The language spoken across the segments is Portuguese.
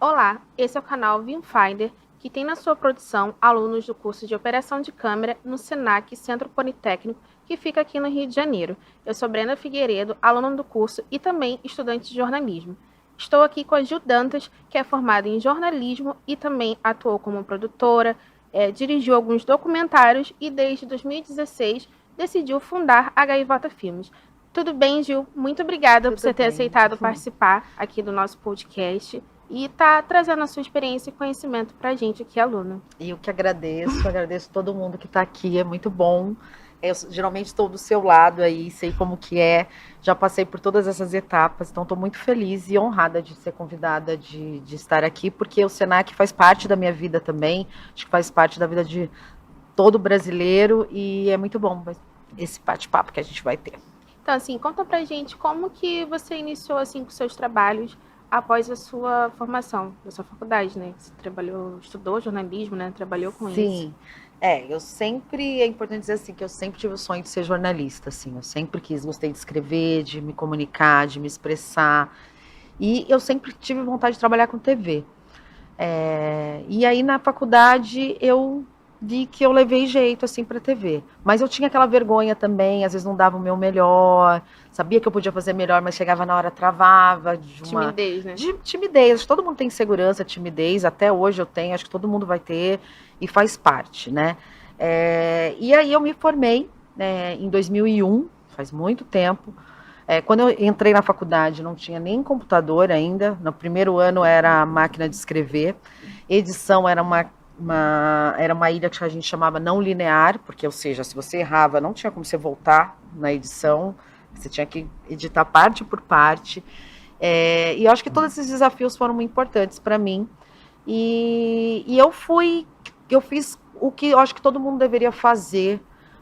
Olá, esse é o canal Viewfinder, que tem na sua produção alunos do curso de Operação de Câmera no SENAC Centro Politécnico, que fica aqui no Rio de Janeiro. Eu sou Brenda Figueiredo, aluna do curso e também estudante de jornalismo. Estou aqui com a Gil Dantas, que é formada em jornalismo e também atuou como produtora, dirigiu alguns documentários e desde 2016 decidiu fundar a Gaivota Filmes. Tudo bem, Gil? Muito obrigada por Tudo você ter bem. aceitado participar aqui do nosso podcast e tá trazendo a sua experiência e conhecimento para a gente aqui, aluna. E eu que agradeço todo mundo que está aqui, é muito bom. Eu geralmente estou do seu lado aí, sei como que é, já passei por todas essas etapas, então estou muito feliz e honrada de ser convidada de estar aqui, porque o Senac faz parte da minha vida também, acho que faz parte da vida de todo brasileiro e é muito bom esse bate-papo que a gente vai ter. Então, assim, conta pra gente como que você iniciou, assim, com seus trabalhos após a sua formação, da sua faculdade, né? Você estudou jornalismo, né? Trabalhou com isso. Sim, é importante dizer assim, que eu sempre tive o sonho de ser jornalista, assim, eu sempre gostei de escrever, de me comunicar, de me expressar, e eu sempre tive vontade de trabalhar com TV. E aí na faculdade eu vi que eu levei jeito assim para TV, mas eu tinha aquela vergonha também, às vezes não dava o meu melhor, sabia que eu podia fazer melhor, mas chegava na hora travava Timidez, né? de timidez. Acho que todo mundo tem insegurança, timidez, até hoje eu tenho, acho que todo mundo vai ter e faz parte, né? E aí eu me formei, né, em 2001, faz muito tempo. Quando eu entrei na faculdade, não tinha nem computador ainda. No primeiro ano era a máquina de escrever. Edição era uma ilha que a gente chamava não linear, porque, ou seja, se você errava, não tinha como você voltar na edição. Você tinha que editar parte por parte. E eu acho que todos esses desafios foram muito importantes para mim. E eu fiz o que eu acho que todo mundo deveria fazer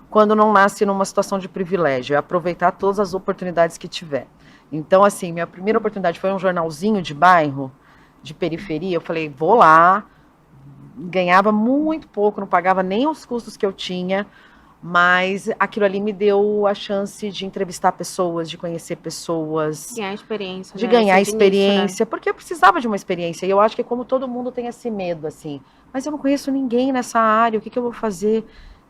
quando não nasce numa situação de privilégio, é aproveitar todas as oportunidades que tiver. Então, assim, minha primeira oportunidade foi um jornalzinho de bairro, de periferia. Eu falei, vou lá, ganhava muito pouco, não pagava nem os custos que eu tinha, mas aquilo ali me deu a chance de entrevistar pessoas, de conhecer pessoas, Ganhar experiência, de né? ganhar Esse de início, né? experiência, porque eu precisava de uma experiência. E eu acho que como todo mundo tem esse medo, assim, mas eu não conheço ninguém nessa área, o que eu vou fazer?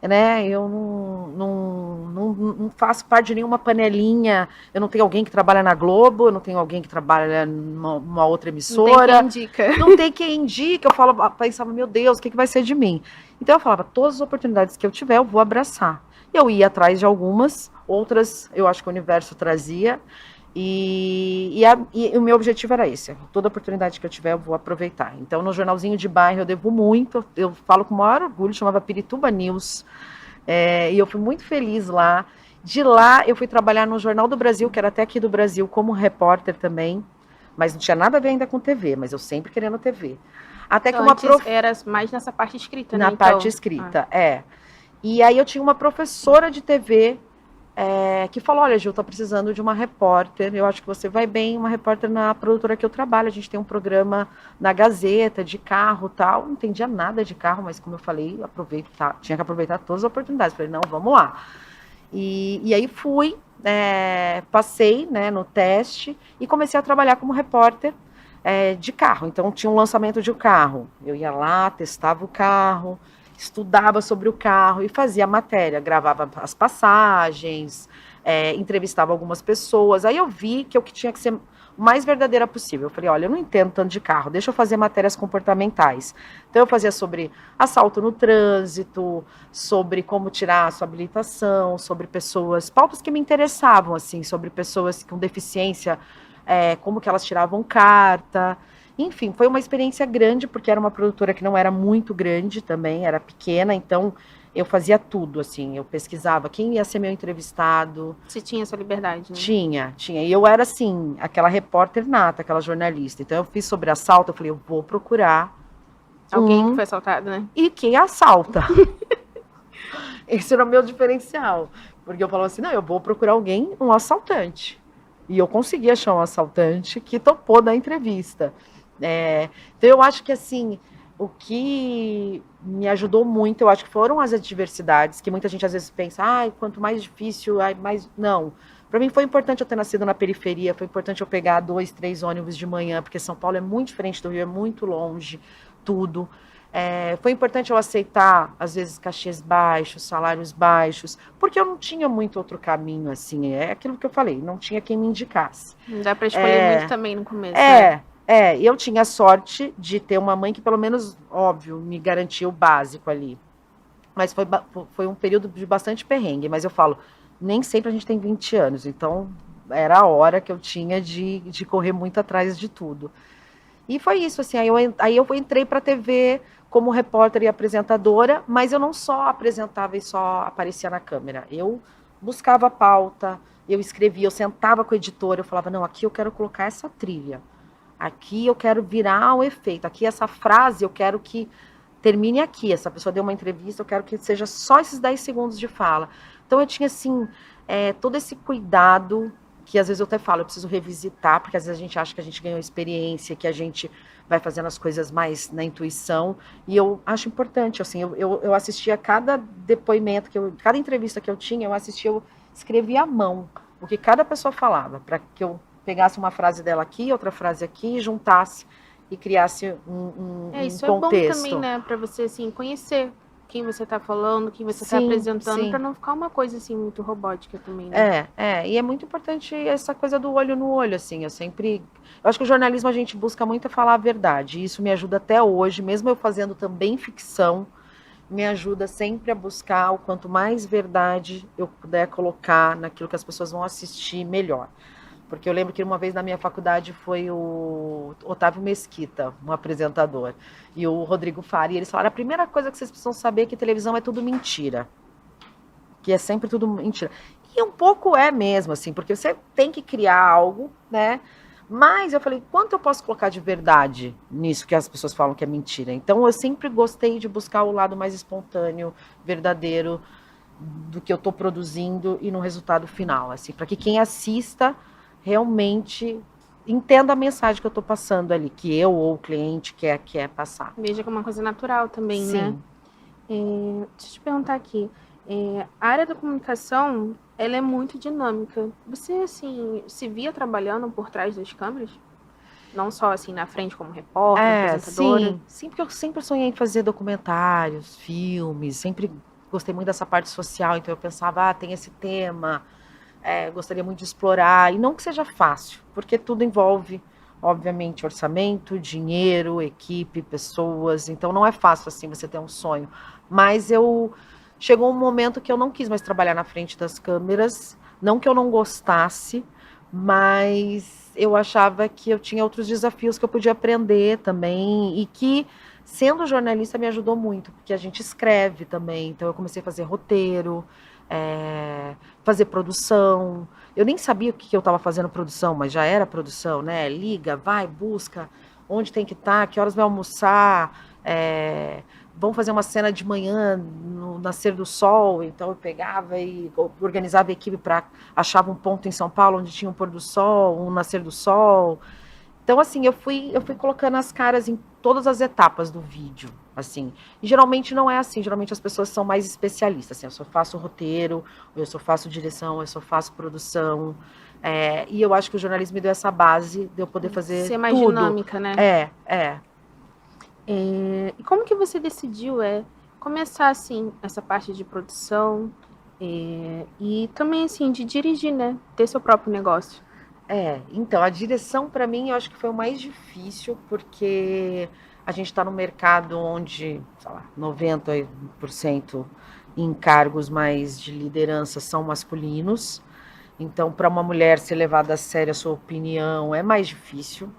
Né? Eu não faço parte de nenhuma panelinha, eu não tenho alguém que trabalha na Globo, eu não tenho alguém que trabalha numa outra emissora. Não tem quem indica. Não tem quem indica, pensava, meu Deus, o que vai ser de mim? Então eu falava, todas as oportunidades que eu tiver, eu vou abraçar. Eu ia atrás de algumas, outras eu acho que o universo trazia, e o meu objetivo era esse, toda oportunidade que eu tiver eu vou aproveitar. Então no jornalzinho de bairro eu devo muito, eu falo com o maior orgulho, chamava Pirituba News, e eu fui muito feliz lá. De lá eu fui trabalhar no Jornal do Brasil, que era até aqui do Brasil, como repórter também, mas não tinha nada a ver ainda com TV, mas eu sempre querendo TV. Até que Então, uma antes era mais nessa parte escrita, né? na parte Então, escrita, E aí eu tinha uma professora de TV que falou, olha, Gil, tô precisando de uma repórter, eu acho que você vai bem, uma repórter na produtora que eu trabalho, a gente tem um programa na Gazeta, de carro e tal, não entendia nada de carro, mas como eu falei, tinha que aproveitar todas as oportunidades, falei, não, vamos lá. E aí fui, passei, né, no teste e comecei a trabalhar como repórter de carro. Então tinha um lançamento de um carro, eu ia lá, testava o carro, estudava sobre o carro e fazia matéria, gravava as passagens, entrevistava algumas pessoas. Aí eu vi que eu tinha que ser o mais verdadeira possível. Eu falei, olha, eu não entendo tanto de carro, deixa eu fazer matérias comportamentais. Então eu fazia sobre assalto no trânsito, sobre como tirar a sua habilitação, sobre pessoas, pautas que me interessavam, assim, sobre pessoas com deficiência, como que elas tiravam carta. Enfim, foi uma experiência grande, porque era uma produtora que não era muito grande também, era pequena, então eu fazia tudo, assim, eu pesquisava quem ia ser meu entrevistado. você tinha essa liberdade, né? Tinha. E eu era, assim, aquela repórter nata, aquela jornalista. Então eu fiz sobre assalto, eu falei, eu vou procurar Alguém que foi assaltado, né? e quem assalta. Esse era o meu diferencial. Porque eu falava assim, não, eu vou procurar alguém, um assaltante. E eu consegui achar um assaltante que topou da entrevista. Então eu acho que assim, o que me ajudou muito, eu acho que foram as adversidades, que muita gente às vezes pensa, quanto mais difícil, mais. Não. Para mim foi importante eu ter nascido na periferia, foi importante eu pegar 2, 3 ônibus de manhã, porque São Paulo é muito diferente do Rio, é muito longe, tudo. Foi importante eu aceitar, às vezes, cachês baixos, salários baixos, porque eu não tinha muito outro caminho, assim, é aquilo que eu falei, não tinha quem me indicasse. Não dá para escolher muito também no começo, né? Eu tinha sorte de ter uma mãe que, pelo menos, óbvio, me garantia o básico ali. Mas foi um período de bastante perrengue, mas eu falo, nem sempre a gente tem 20 anos, então era a hora que eu tinha de correr muito atrás de tudo. E foi isso, assim, aí eu entrei para a TV como repórter e apresentadora, mas eu não só apresentava e só aparecia na câmera, eu buscava a pauta, eu escrevia, eu sentava com o editor, eu falava, não, aqui eu quero colocar essa trilha, aqui eu quero virar o efeito, aqui essa frase eu quero que termine aqui, essa pessoa deu uma entrevista, eu quero que seja só esses 10 segundos de fala. Então eu tinha, assim, todo esse cuidado, que às vezes eu até falo, eu preciso revisitar, porque às vezes a gente acha que a gente ganhou experiência, que a gente vai fazendo as coisas mais na intuição, e eu acho importante, assim, eu assistia cada depoimento, cada entrevista que eu tinha, eu escrevia à mão, o que cada pessoa falava, para que eu pegasse uma frase dela aqui, outra frase aqui, juntasse e criasse um Isso contexto. É bom também, né, para você, assim, conhecer quem você está falando, quem você está apresentando, para não ficar uma coisa, assim, muito robótica também, né? E é muito importante essa coisa do olho no olho, assim, eu acho que o jornalismo a gente busca muito falar a verdade, e isso me ajuda até hoje, mesmo eu fazendo também ficção, me ajuda sempre a buscar o quanto mais verdade eu puder colocar naquilo que as pessoas vão assistir, melhor. Porque eu lembro que uma vez na minha faculdade foi o Otávio Mesquita, um apresentador, e o Rodrigo Fari, e eles falaram, a primeira coisa que vocês precisam saber é que televisão é tudo mentira. Que é sempre tudo mentira. E um pouco é mesmo, assim, porque você tem que criar algo, né? Mas eu falei, quanto eu posso colocar de verdade nisso que as pessoas falam que é mentira? Então eu sempre gostei de buscar o lado mais espontâneo, verdadeiro, do que eu estou produzindo e no resultado final, assim, para que quem assista realmente entenda a mensagem que eu estou passando ali, que eu ou o cliente quer passar. Veja como uma coisa natural também, Sim. né? Deixa eu te perguntar aqui, a área da comunicação, ela é muito dinâmica. Você, assim, se via trabalhando por trás das câmeras? Não só, assim, na frente como repórter, apresentadora? Sim, porque eu sempre sonhei em fazer documentários, filmes, sempre gostei muito dessa parte social, então eu pensava, tem esse tema, gostaria muito de explorar, e não que seja fácil, porque tudo envolve, obviamente, orçamento, dinheiro, equipe, pessoas, então não é fácil, assim, você ter um sonho, mas chegou um momento que eu não quis mais trabalhar na frente das câmeras, não que eu não gostasse, mas eu achava que eu tinha outros desafios que eu podia aprender também, e que, sendo jornalista, me ajudou muito, porque a gente escreve também, então eu comecei a fazer roteiro, fazer produção. Eu nem sabia o que eu estava fazendo produção, mas já era produção, né? Liga, vai, busca, onde tem que estar, que horas vai almoçar, vamos fazer uma cena de manhã no nascer do sol, então eu pegava e organizava a equipe para achava um ponto em São Paulo onde tinha um pôr do sol, um nascer do sol. Então, assim, eu fui colocando as caras em todas as etapas do vídeo, assim. E geralmente não é assim, geralmente as pessoas são mais especialistas, assim, eu só faço roteiro, eu só faço direção, eu só faço produção. E eu acho que o jornalismo me deu essa base de eu poder fazer ser mais tudo. Dinâmica, né? E como que você decidiu começar, assim, essa parte de produção e também, assim, de dirigir, né? Ter seu próprio negócio? Então, a direção para mim eu acho que foi o mais difícil, porque a gente está no mercado onde, sei lá, 90% em cargos mais de liderança são masculinos. Então, para uma mulher ser levada a sério a sua opinião é mais difícil.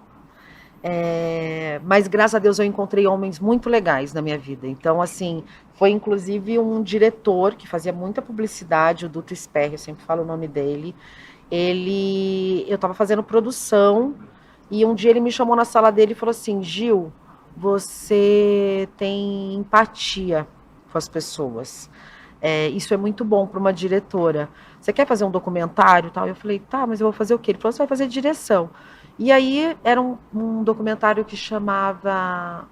Mas graças a Deus eu encontrei homens muito legais na minha vida. Então, assim, foi inclusive um diretor que fazia muita publicidade, o Duto Sperry, eu sempre falo o nome dele. Eu estava fazendo produção e um dia ele me chamou na sala dele e falou assim, Gil, você tem empatia com as pessoas. Isso é muito bom para uma diretora. Você quer fazer um documentário? Tal? Eu falei, tá, mas eu vou fazer o quê? Ele falou, você vai fazer direção. E aí era um documentário que chamava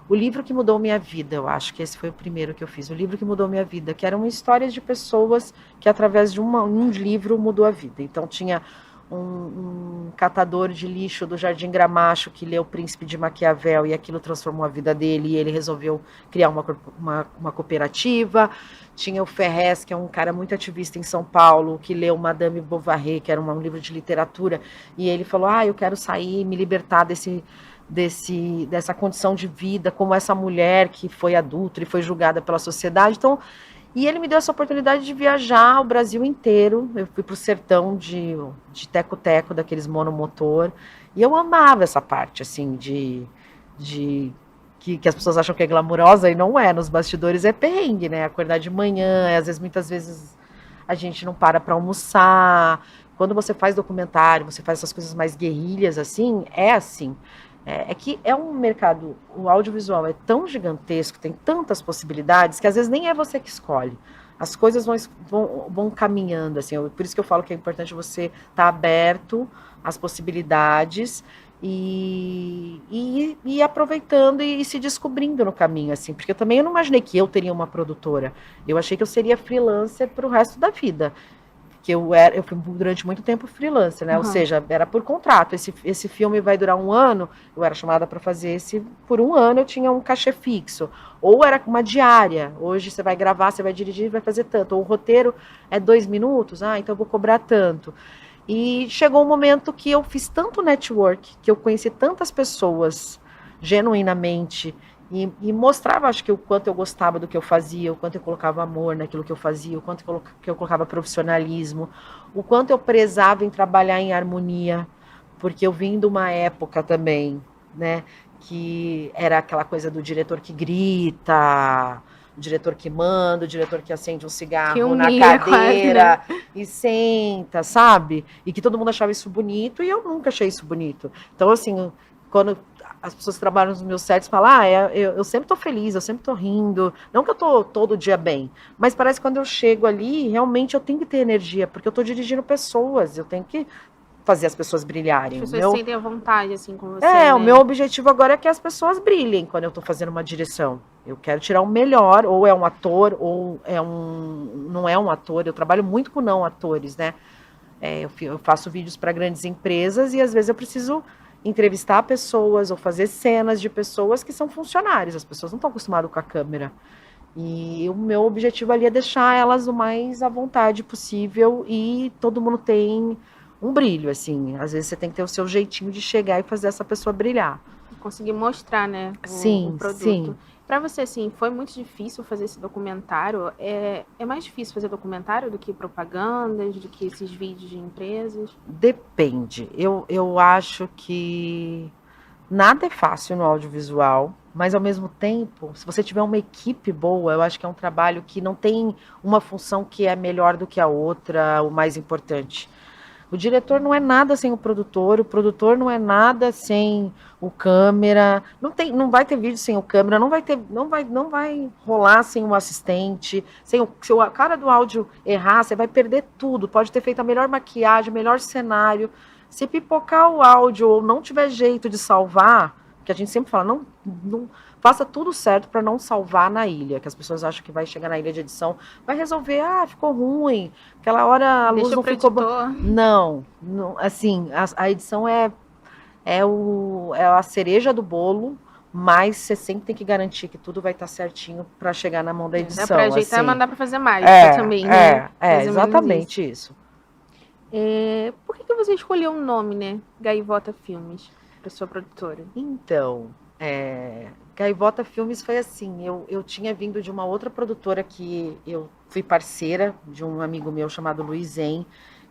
o livro que mudou minha vida, eu acho que esse foi o primeiro que eu fiz, o livro que mudou minha vida, que eram histórias de pessoas que através de um livro mudou a vida. Então tinha um catador de lixo do Jardim Gramacho que leu O Príncipe de Maquiavel e aquilo transformou a vida dele e ele resolveu criar uma cooperativa. Tinha o Ferrez, que é um cara muito ativista em São Paulo, que leu Madame Bovary, que era um livro de literatura, e ele falou, eu quero sair, me libertar dessa condição de vida, como essa mulher que foi adulta e foi julgada pela sociedade. Então, e ele me deu essa oportunidade de viajar o Brasil inteiro. Eu fui para o sertão de teco-teco, daqueles monomotor, e eu amava essa parte, assim, que as pessoas acham que é glamurosa, e não é. Nos bastidores é perrengue, né? Acordar de manhã, às vezes, muitas vezes, a gente não para almoçar. Quando você faz documentário, você faz essas coisas mais guerrilhas, assim, é assim. É que é um mercado, o audiovisual é tão gigantesco, tem tantas possibilidades, que às vezes nem é você que escolhe. As coisas vão caminhando, assim, por isso que eu falo que é importante você estar aberto às possibilidades e ir aproveitando e se descobrindo no caminho, assim, porque eu não imaginei que eu teria uma produtora, eu achei que eu seria freelancer para o resto da vida. Que eu fui durante muito tempo freelancer, né? Ou seja, era por contrato. Esse filme vai durar 1 ano, eu era chamada para fazer por 1 ano, eu tinha um cachê fixo. Ou era uma diária. Hoje você vai gravar, você vai dirigir, vai fazer tanto. Ou o roteiro é 2 minutos, então eu vou cobrar tanto. E chegou um momento que eu fiz tanto network, que eu conheci tantas pessoas genuinamente, e mostrava, acho que, o quanto eu gostava do que eu fazia, o quanto eu colocava amor naquilo que eu fazia, o quanto que eu colocava profissionalismo, o quanto eu prezava em trabalhar em harmonia, porque eu vim de uma época também, né, que era aquela coisa do diretor que grita, o diretor que manda, o diretor que acende um cigarro na cadeira quase, né? E senta, sabe? E que todo mundo achava isso bonito, e eu nunca achei isso bonito. Então, assim, quando as pessoas que trabalham nos meus sets falam, eu sempre tô feliz, eu sempre tô rindo, não que eu tô todo dia bem, mas parece que quando eu chego ali, realmente eu tenho que ter energia, porque eu tô dirigindo pessoas, eu tenho que fazer as pessoas brilharem. As pessoas sentem a vontade, assim, com você, né? O meu objetivo agora é que as pessoas brilhem quando eu tô fazendo uma direção. Eu quero tirar o melhor, ou é um ator, ou não é um ator, eu trabalho muito com não atores, né? Eu faço vídeos para grandes empresas e às vezes eu preciso entrevistar pessoas ou fazer cenas de pessoas que são funcionários, as pessoas não estão acostumadas com a câmera. E o meu objetivo ali é deixar elas o mais à vontade possível e todo mundo tem um brilho, assim. Às vezes você tem que ter o seu jeitinho de chegar e fazer essa pessoa brilhar. Conseguir mostrar, né, o produto. Sim. Para você, assim, foi muito difícil fazer esse documentário? É mais difícil fazer documentário do que propagandas, do que esses vídeos de empresas? Depende. Eu acho que nada é fácil no audiovisual, mas ao mesmo tempo, se você tiver uma equipe boa, eu acho que é um trabalho que não tem uma função que é melhor do que a outra, o mais importante. O diretor não é nada sem o produtor não é nada sem o câmera, não vai ter vídeo sem o câmera, não vai rolar sem o assistente, se o cara do áudio errar, você vai perder tudo, pode ter feito a melhor maquiagem, o melhor cenário, se pipocar o áudio ou não tiver jeito de salvar, que a gente sempre fala, não faça tudo certo para não salvar na ilha, que as pessoas acham que vai chegar na ilha de edição, vai resolver, ficou ruim, aquela hora a luz não ficou boa. Não, assim, a edição é a cereja do bolo, mas você sempre tem que garantir que tudo vai estar certinho para chegar na mão da edição. Para ajeitar, assim. Mas dá para fazer mais também, né? Exatamente isso. Por que você escolheu um nome, né? Gaivota Filmes, para sua produtora? Então, Gaivota Filmes foi assim, eu tinha vindo de uma outra produtora que eu fui parceira de um amigo meu chamado Luiz Zen,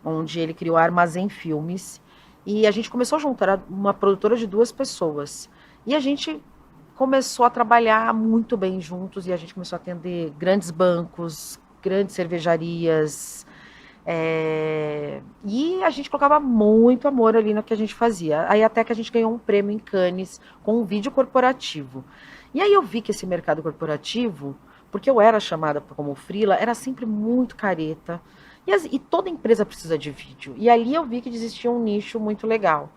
onde ele criou a Armazém Filmes, e a gente começou junto, era uma produtora de 2 pessoas, e a gente começou a trabalhar muito bem juntos, e a gente começou a atender grandes bancos, grandes cervejarias, e a gente colocava muito amor ali no que a gente fazia. Aí até que a gente ganhou um prêmio em Cannes com um vídeo corporativo. E aí eu vi que esse mercado corporativo, porque eu era chamada como freela, era sempre muito careta. E toda empresa precisa de vídeo. E ali eu vi que existia um nicho muito legal.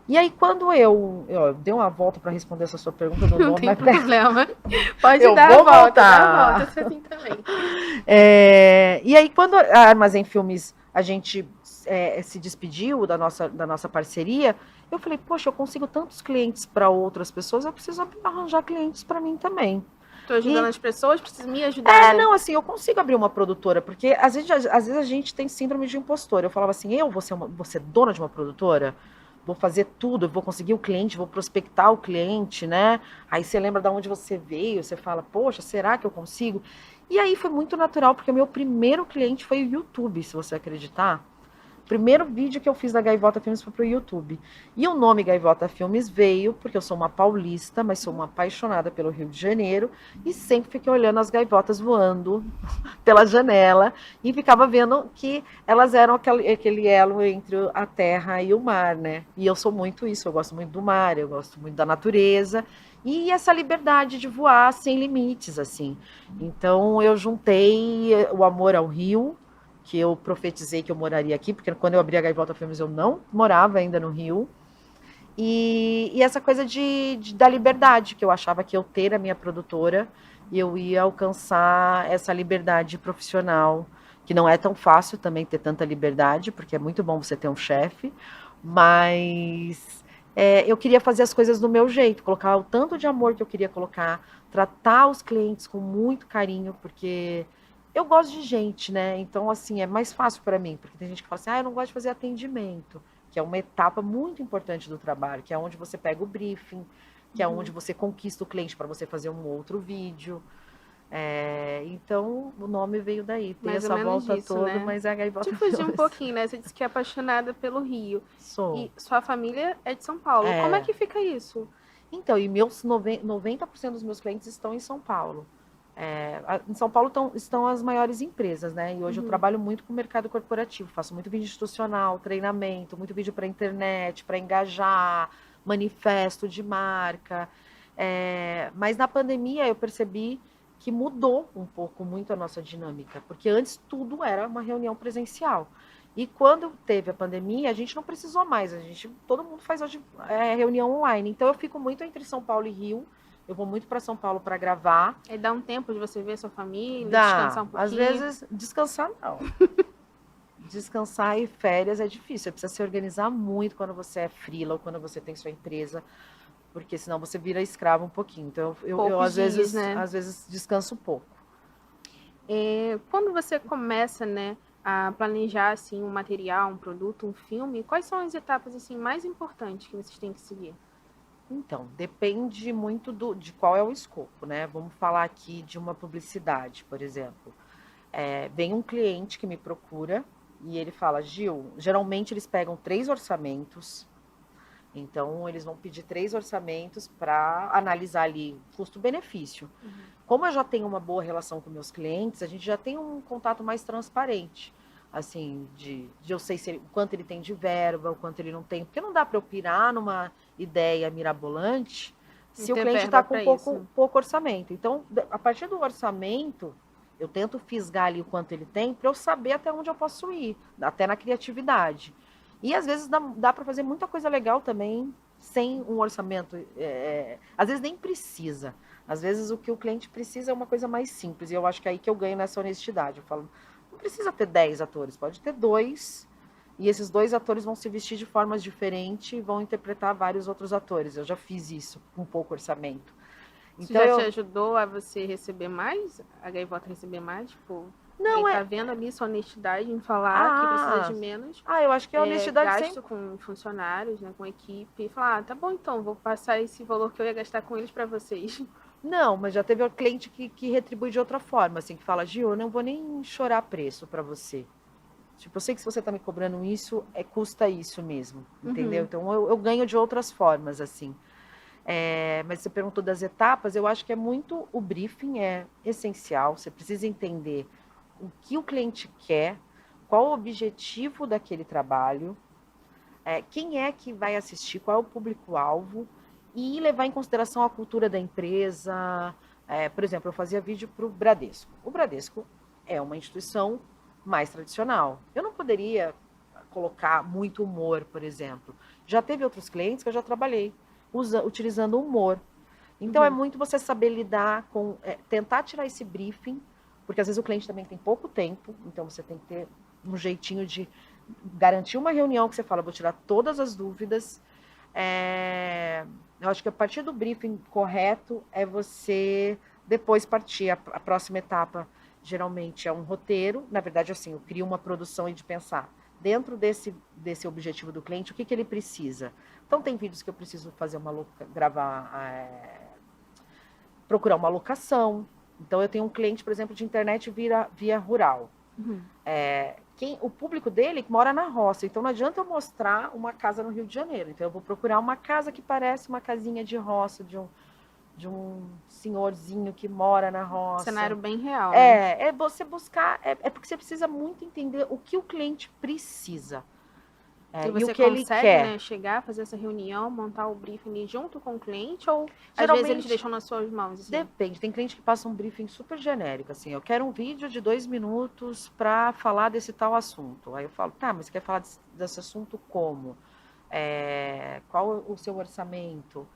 E aí, quando eu dei uma volta para responder essa sua pergunta do Não nome, tem mas problema. Pode eu dar vou a volta, dá a voltar. volta, se assim também. E aí, quando a Armazém Filmes, a gente se despediu da nossa parceria, eu falei, poxa, eu consigo tantos clientes para outras pessoas, eu preciso arranjar clientes para mim também. Tô ajudando E, as pessoas, preciso me ajudar, né? não, assim, eu consigo abrir uma produtora, porque às vezes a gente tem síndrome de impostor. Eu falava assim, vou ser dona de uma produtora? Vou fazer tudo, eu vou conseguir o cliente, vou prospectar o cliente, né? Aí você lembra de onde você veio, você fala, poxa, será que eu consigo? E aí foi muito natural, porque o meu primeiro cliente foi o YouTube, se você acreditar. O primeiro vídeo que eu fiz da Gaivota Filmes foi pro YouTube. E o nome Gaivota Filmes veio porque eu sou uma paulista, mas sou uma apaixonada pelo Rio de Janeiro e sempre fiquei olhando as gaivotas voando pela janela e ficava vendo que elas eram aquele elo entre a terra e o mar, né? E eu sou muito isso, eu gosto muito do mar, eu gosto muito da natureza e essa liberdade de voar sem limites, assim. Então eu juntei o amor ao rio, que eu profetizei que eu moraria aqui, porque quando eu abri a Gaivota Filmes eu não morava ainda no Rio. E essa coisa da liberdade, que eu achava que eu ter a minha produtora, eu ia alcançar essa liberdade profissional, que não é tão fácil também ter tanta liberdade, porque é muito bom você ter um chefe, mas eu queria fazer as coisas do meu jeito, colocar o tanto de amor que eu queria colocar, tratar os clientes com muito carinho, porque eu gosto de gente, né? Então, assim, é mais fácil para mim, porque tem gente que fala assim, eu não gosto de fazer atendimento, que é uma etapa muito importante do trabalho, que é onde você pega o briefing, que é onde você conquista o cliente para você fazer um outro vídeo. Então, o nome veio daí. Tem Mais ou essa menos volta disso, toda, né? mas é a Deixa Gaivota eu fugir um Filmes. pouquinho, né? Você disse que é apaixonada pelo Rio. Sou. E sua família é de São Paulo. Como é É. que fica isso? Então, e meus 90% dos meus clientes estão em São Paulo. Em São Paulo estão as maiores empresas, né? E hoje eu trabalho muito com o mercado corporativo, faço muito vídeo institucional, treinamento, muito vídeo para internet, para engajar, manifesto de marca. Mas na pandemia eu percebi que mudou um pouco muito a nossa dinâmica, porque antes tudo era uma reunião presencial. E quando teve a pandemia, a gente não precisou mais, todo mundo faz hoje reunião online. Então eu fico muito entre São Paulo e Rio. Eu vou muito para São Paulo para gravar. Aí dá um tempo de você ver sua família, Dá. descansar um Às pouquinho. vezes, descansar não. Descansar e férias é difícil. Você precisa se organizar muito quando você é freela ou quando você tem sua empresa, porque senão você vira escravo um pouquinho. Então, eu Poucos dias, né? às vezes descanso um pouco. Quando você começa, né, a planejar assim um material, um produto, um filme, quais são as etapas assim mais importantes que vocês têm que seguir? Então, depende muito de qual é o escopo, né? Vamos falar aqui de uma publicidade, por exemplo. Vem um cliente que me procura e ele fala, Gil, geralmente eles pegam 3 orçamentos, então eles vão pedir 3 orçamentos para analisar ali custo-benefício. Como eu já tenho uma boa relação com meus clientes, a gente já tem um contato mais transparente, assim, de eu sei o quanto ele tem de verba, o quanto ele não tem, porque não dá para eu pirar numa ideia mirabolante Não se o ter cliente verba está com para isso. pouco orçamento. Então, a partir do orçamento, eu tento fisgar ali o quanto ele tem para eu saber até onde eu posso ir, até na criatividade. E às vezes dá para fazer muita coisa legal também sem um orçamento. Às vezes nem precisa. Às vezes o que o cliente precisa é uma coisa mais simples. E eu acho que é aí que eu ganho nessa honestidade. Eu falo, não precisa ter 10 atores, pode ter 2. E esses 2 atores vão se vestir de formas diferentes e vão interpretar vários outros atores. Eu já fiz isso com pouco orçamento. Isso Então já te ajudou a você receber mais? A Gaivota receber mais? Tipo, não ele é. tá vendo ali sua honestidade em falar que precisa de menos Eu acho que a honestidade gasto sempre. com funcionários, né, com equipe. E falar, tá bom então, vou passar esse valor que eu ia gastar com eles para vocês. Não, mas já teve o cliente que retribui de outra forma, assim, que fala, Gil, eu não vou nem chorar preço para você. Tipo, eu sei que se você tá me cobrando isso, custa isso mesmo, entendeu? Então eu ganho de outras formas, assim. Mas você perguntou das etapas, eu acho que é muito, o briefing é essencial, você precisa entender o que o cliente quer, qual o objetivo daquele trabalho, quem é que vai assistir, qual é o público-alvo, e levar em consideração a cultura da empresa. Por exemplo, eu fazia vídeo para o Bradesco. O Bradesco é uma instituição mais tradicional. Eu não poderia colocar muito humor, por exemplo. Já teve outros clientes que eu já trabalhei utilizando humor. Então, é Uhum. muito você saber lidar com, tentar tirar esse briefing, porque às vezes o cliente também tem pouco tempo, então você tem que ter um jeitinho de garantir uma reunião que você fala, vou tirar todas as dúvidas. Eu acho que a partir do briefing correto é você depois partir. A próxima etapa geralmente é um roteiro. Na verdade, assim, eu crio uma produção e de pensar dentro desse objetivo do cliente, o que, que ele precisa. Então, tem vídeos que eu preciso fazer gravar, procurar uma locação. Então, eu tenho um cliente, por exemplo, de internet via rural. Uhum. O público dele mora na roça, então não adianta eu mostrar uma casa no Rio de Janeiro. Então eu vou procurar uma casa que parece uma casinha de roça, de um senhorzinho que mora na roça. Cenário bem real, né? É você buscar, porque você precisa muito entender o que o cliente precisa, E e o você que ele consegue, quer. né, chegar, fazer essa reunião, montar o briefing ali junto com o cliente, ou às vezes eles Geralmente, deixam nas suas mãos, assim? depende, tem cliente que passa um briefing super genérico, assim, eu quero um vídeo de 2 minutos para falar desse tal assunto. Aí eu falo, tá, mas você quer falar desse assunto como? Qual o seu orçamento?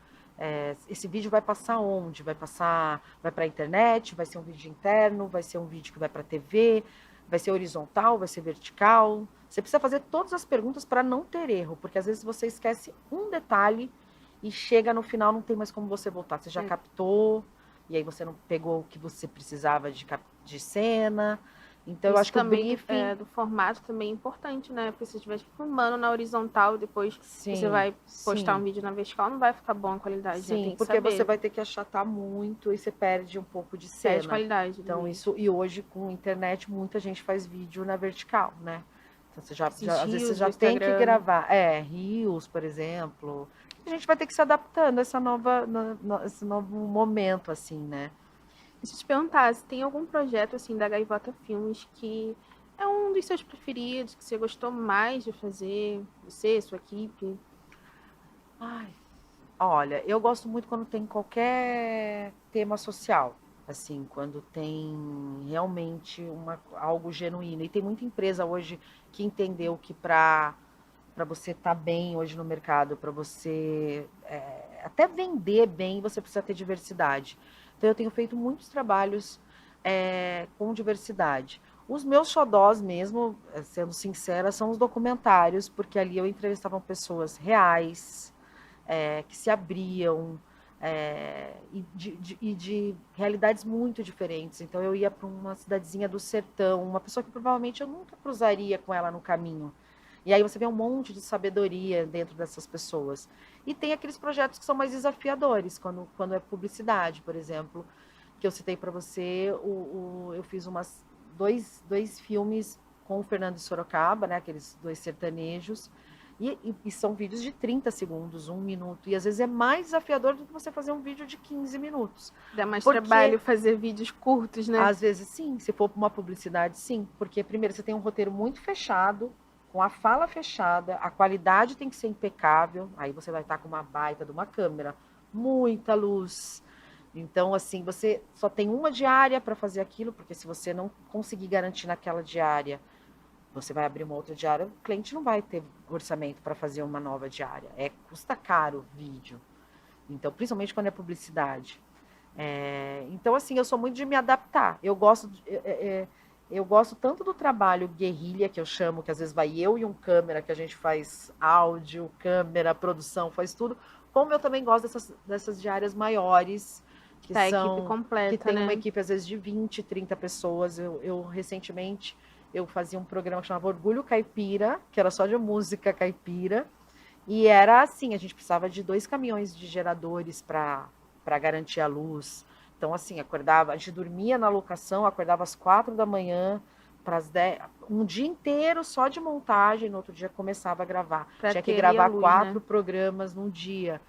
Esse vídeo vai passar onde? Vai para a internet? Vai ser um vídeo interno? Vai ser um vídeo que vai para a TV? Vai ser horizontal? Vai ser vertical? Você precisa fazer todas as perguntas para não ter erro, porque às vezes você esquece um detalhe e chega no final, não tem mais como você voltar. Você já captou, e aí você não pegou o que você precisava de cena. Então, eu Isso acho que o também briefing, do formato também é importante, né? Porque se você estiver filmando na horizontal e depois você sim, vai postar um sim, vídeo na vertical, não vai ficar bom a qualidade, né? sim, Tem que porque você saber. vai ter que achatar muito e você perde um pouco de Perde cena. qualidade do Então, vídeo. isso, e hoje com internet, muita gente faz vídeo na vertical, né? Então, Esses às vezes você rios do já tem que Instagram. gravar, Reels, por exemplo. A gente vai ter que se adaptando a esse novo momento, assim, né? Deixa eu te perguntar, se tem algum projeto, assim, da Gaivota Filmes que é um dos seus preferidos, que você gostou mais de fazer, você, sua equipe? Ai, olha, eu gosto muito quando tem qualquer tema social, assim, quando tem realmente algo genuíno. E tem muita empresa hoje que entendeu que para você estar bem hoje no mercado, para você até vender bem, você precisa ter diversidade. Então, eu tenho feito muitos trabalhos com diversidade. Os meus xodós mesmo, sendo sincera, são os documentários, porque ali eu entrevistava pessoas reais, que se abriam, e de realidades muito diferentes. Então eu ia para uma cidadezinha do sertão, uma pessoa que provavelmente eu nunca cruzaria com ela no caminho. E aí você vê um monte de sabedoria dentro dessas pessoas. E tem aqueles projetos que são mais desafiadores, quando é publicidade, por exemplo, que eu citei para você, eu fiz dois filmes com o Fernando de Sorocaba, né, aqueles dois sertanejos, e são vídeos de 30 segundos, 1 minuto. E às vezes é mais desafiador do que você fazer um vídeo de 15 minutos. Dá mais Porque, trabalho fazer vídeos curtos, né? às vezes, sim, se for para uma publicidade, sim. Porque, primeiro, você tem um roteiro muito fechado, com a fala fechada, a qualidade tem que ser impecável. Aí você vai estar com uma baita de uma câmera, muita luz. Então, assim, você só tem uma diária para fazer aquilo, porque se você não conseguir garantir naquela diária, você vai abrir uma outra diária, o cliente não vai ter orçamento para fazer uma nova diária. Custa caro o vídeo. Então, principalmente quando é publicidade. Então, assim, eu sou muito de me adaptar. Eu gosto tanto do trabalho guerrilha, que eu chamo, que às vezes vai eu e um câmera, que a gente faz áudio, câmera, produção, faz tudo, como eu também gosto dessas diárias maiores, Que tá a equipe que completa, tem uma né? equipe, às vezes, de 20, 30 pessoas. Recentemente, eu fazia um programa que chamava Orgulho Caipira, que era só de música caipira, e era assim, a gente precisava de 2 caminhões de geradores para garantir a luz. Então, assim, a gente dormia na locação, acordava às 4 da manhã, para as 10, um dia inteiro só de montagem, no outro dia começava a gravar. Pra Tinha que ter ali a gravar luz, né? 4 programas num dia.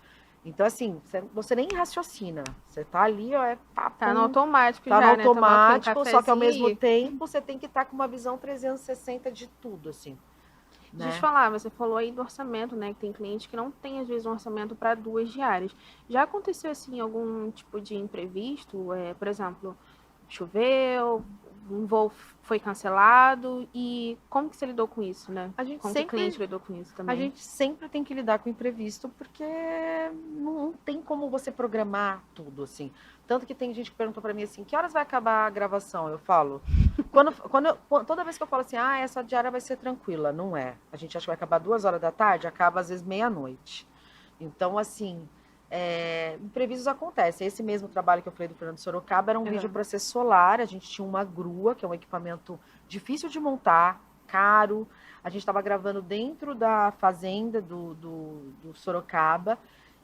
Então, assim, você nem raciocina. Você tá ali, ó, Tá no papum, automático tá no já, né? Tomar aquele automático, só que ao cafezinho mesmo e... tempo você tem que estar com uma visão 360 de tudo, assim, Deixa eu te né? falar, você falou aí do orçamento, né? Que tem cliente que não tem, às vezes, um orçamento para 2 diárias. Já aconteceu, assim, algum tipo de imprevisto? Por exemplo, choveu, um voo foi cancelado e como que você lidou com isso, né? A gente Como que o sempre, cliente lidou com isso a também? gente sempre tem que lidar com o imprevisto, porque não tem como você programar tudo, assim. Tanto que tem gente que perguntou para mim assim, que horas vai acabar a gravação? Eu falo, toda vez que eu falo assim, essa diária vai ser tranquila, não é. A gente acha que vai acabar 2 horas da tarde, acaba às vezes meia-noite. Então, assim, imprevistos acontecem. Esse mesmo trabalho que eu falei do Fernando Sorocaba era um vídeo processo solar, a gente tinha uma grua, que é um equipamento difícil de montar, caro. A gente estava gravando dentro da fazenda do Sorocaba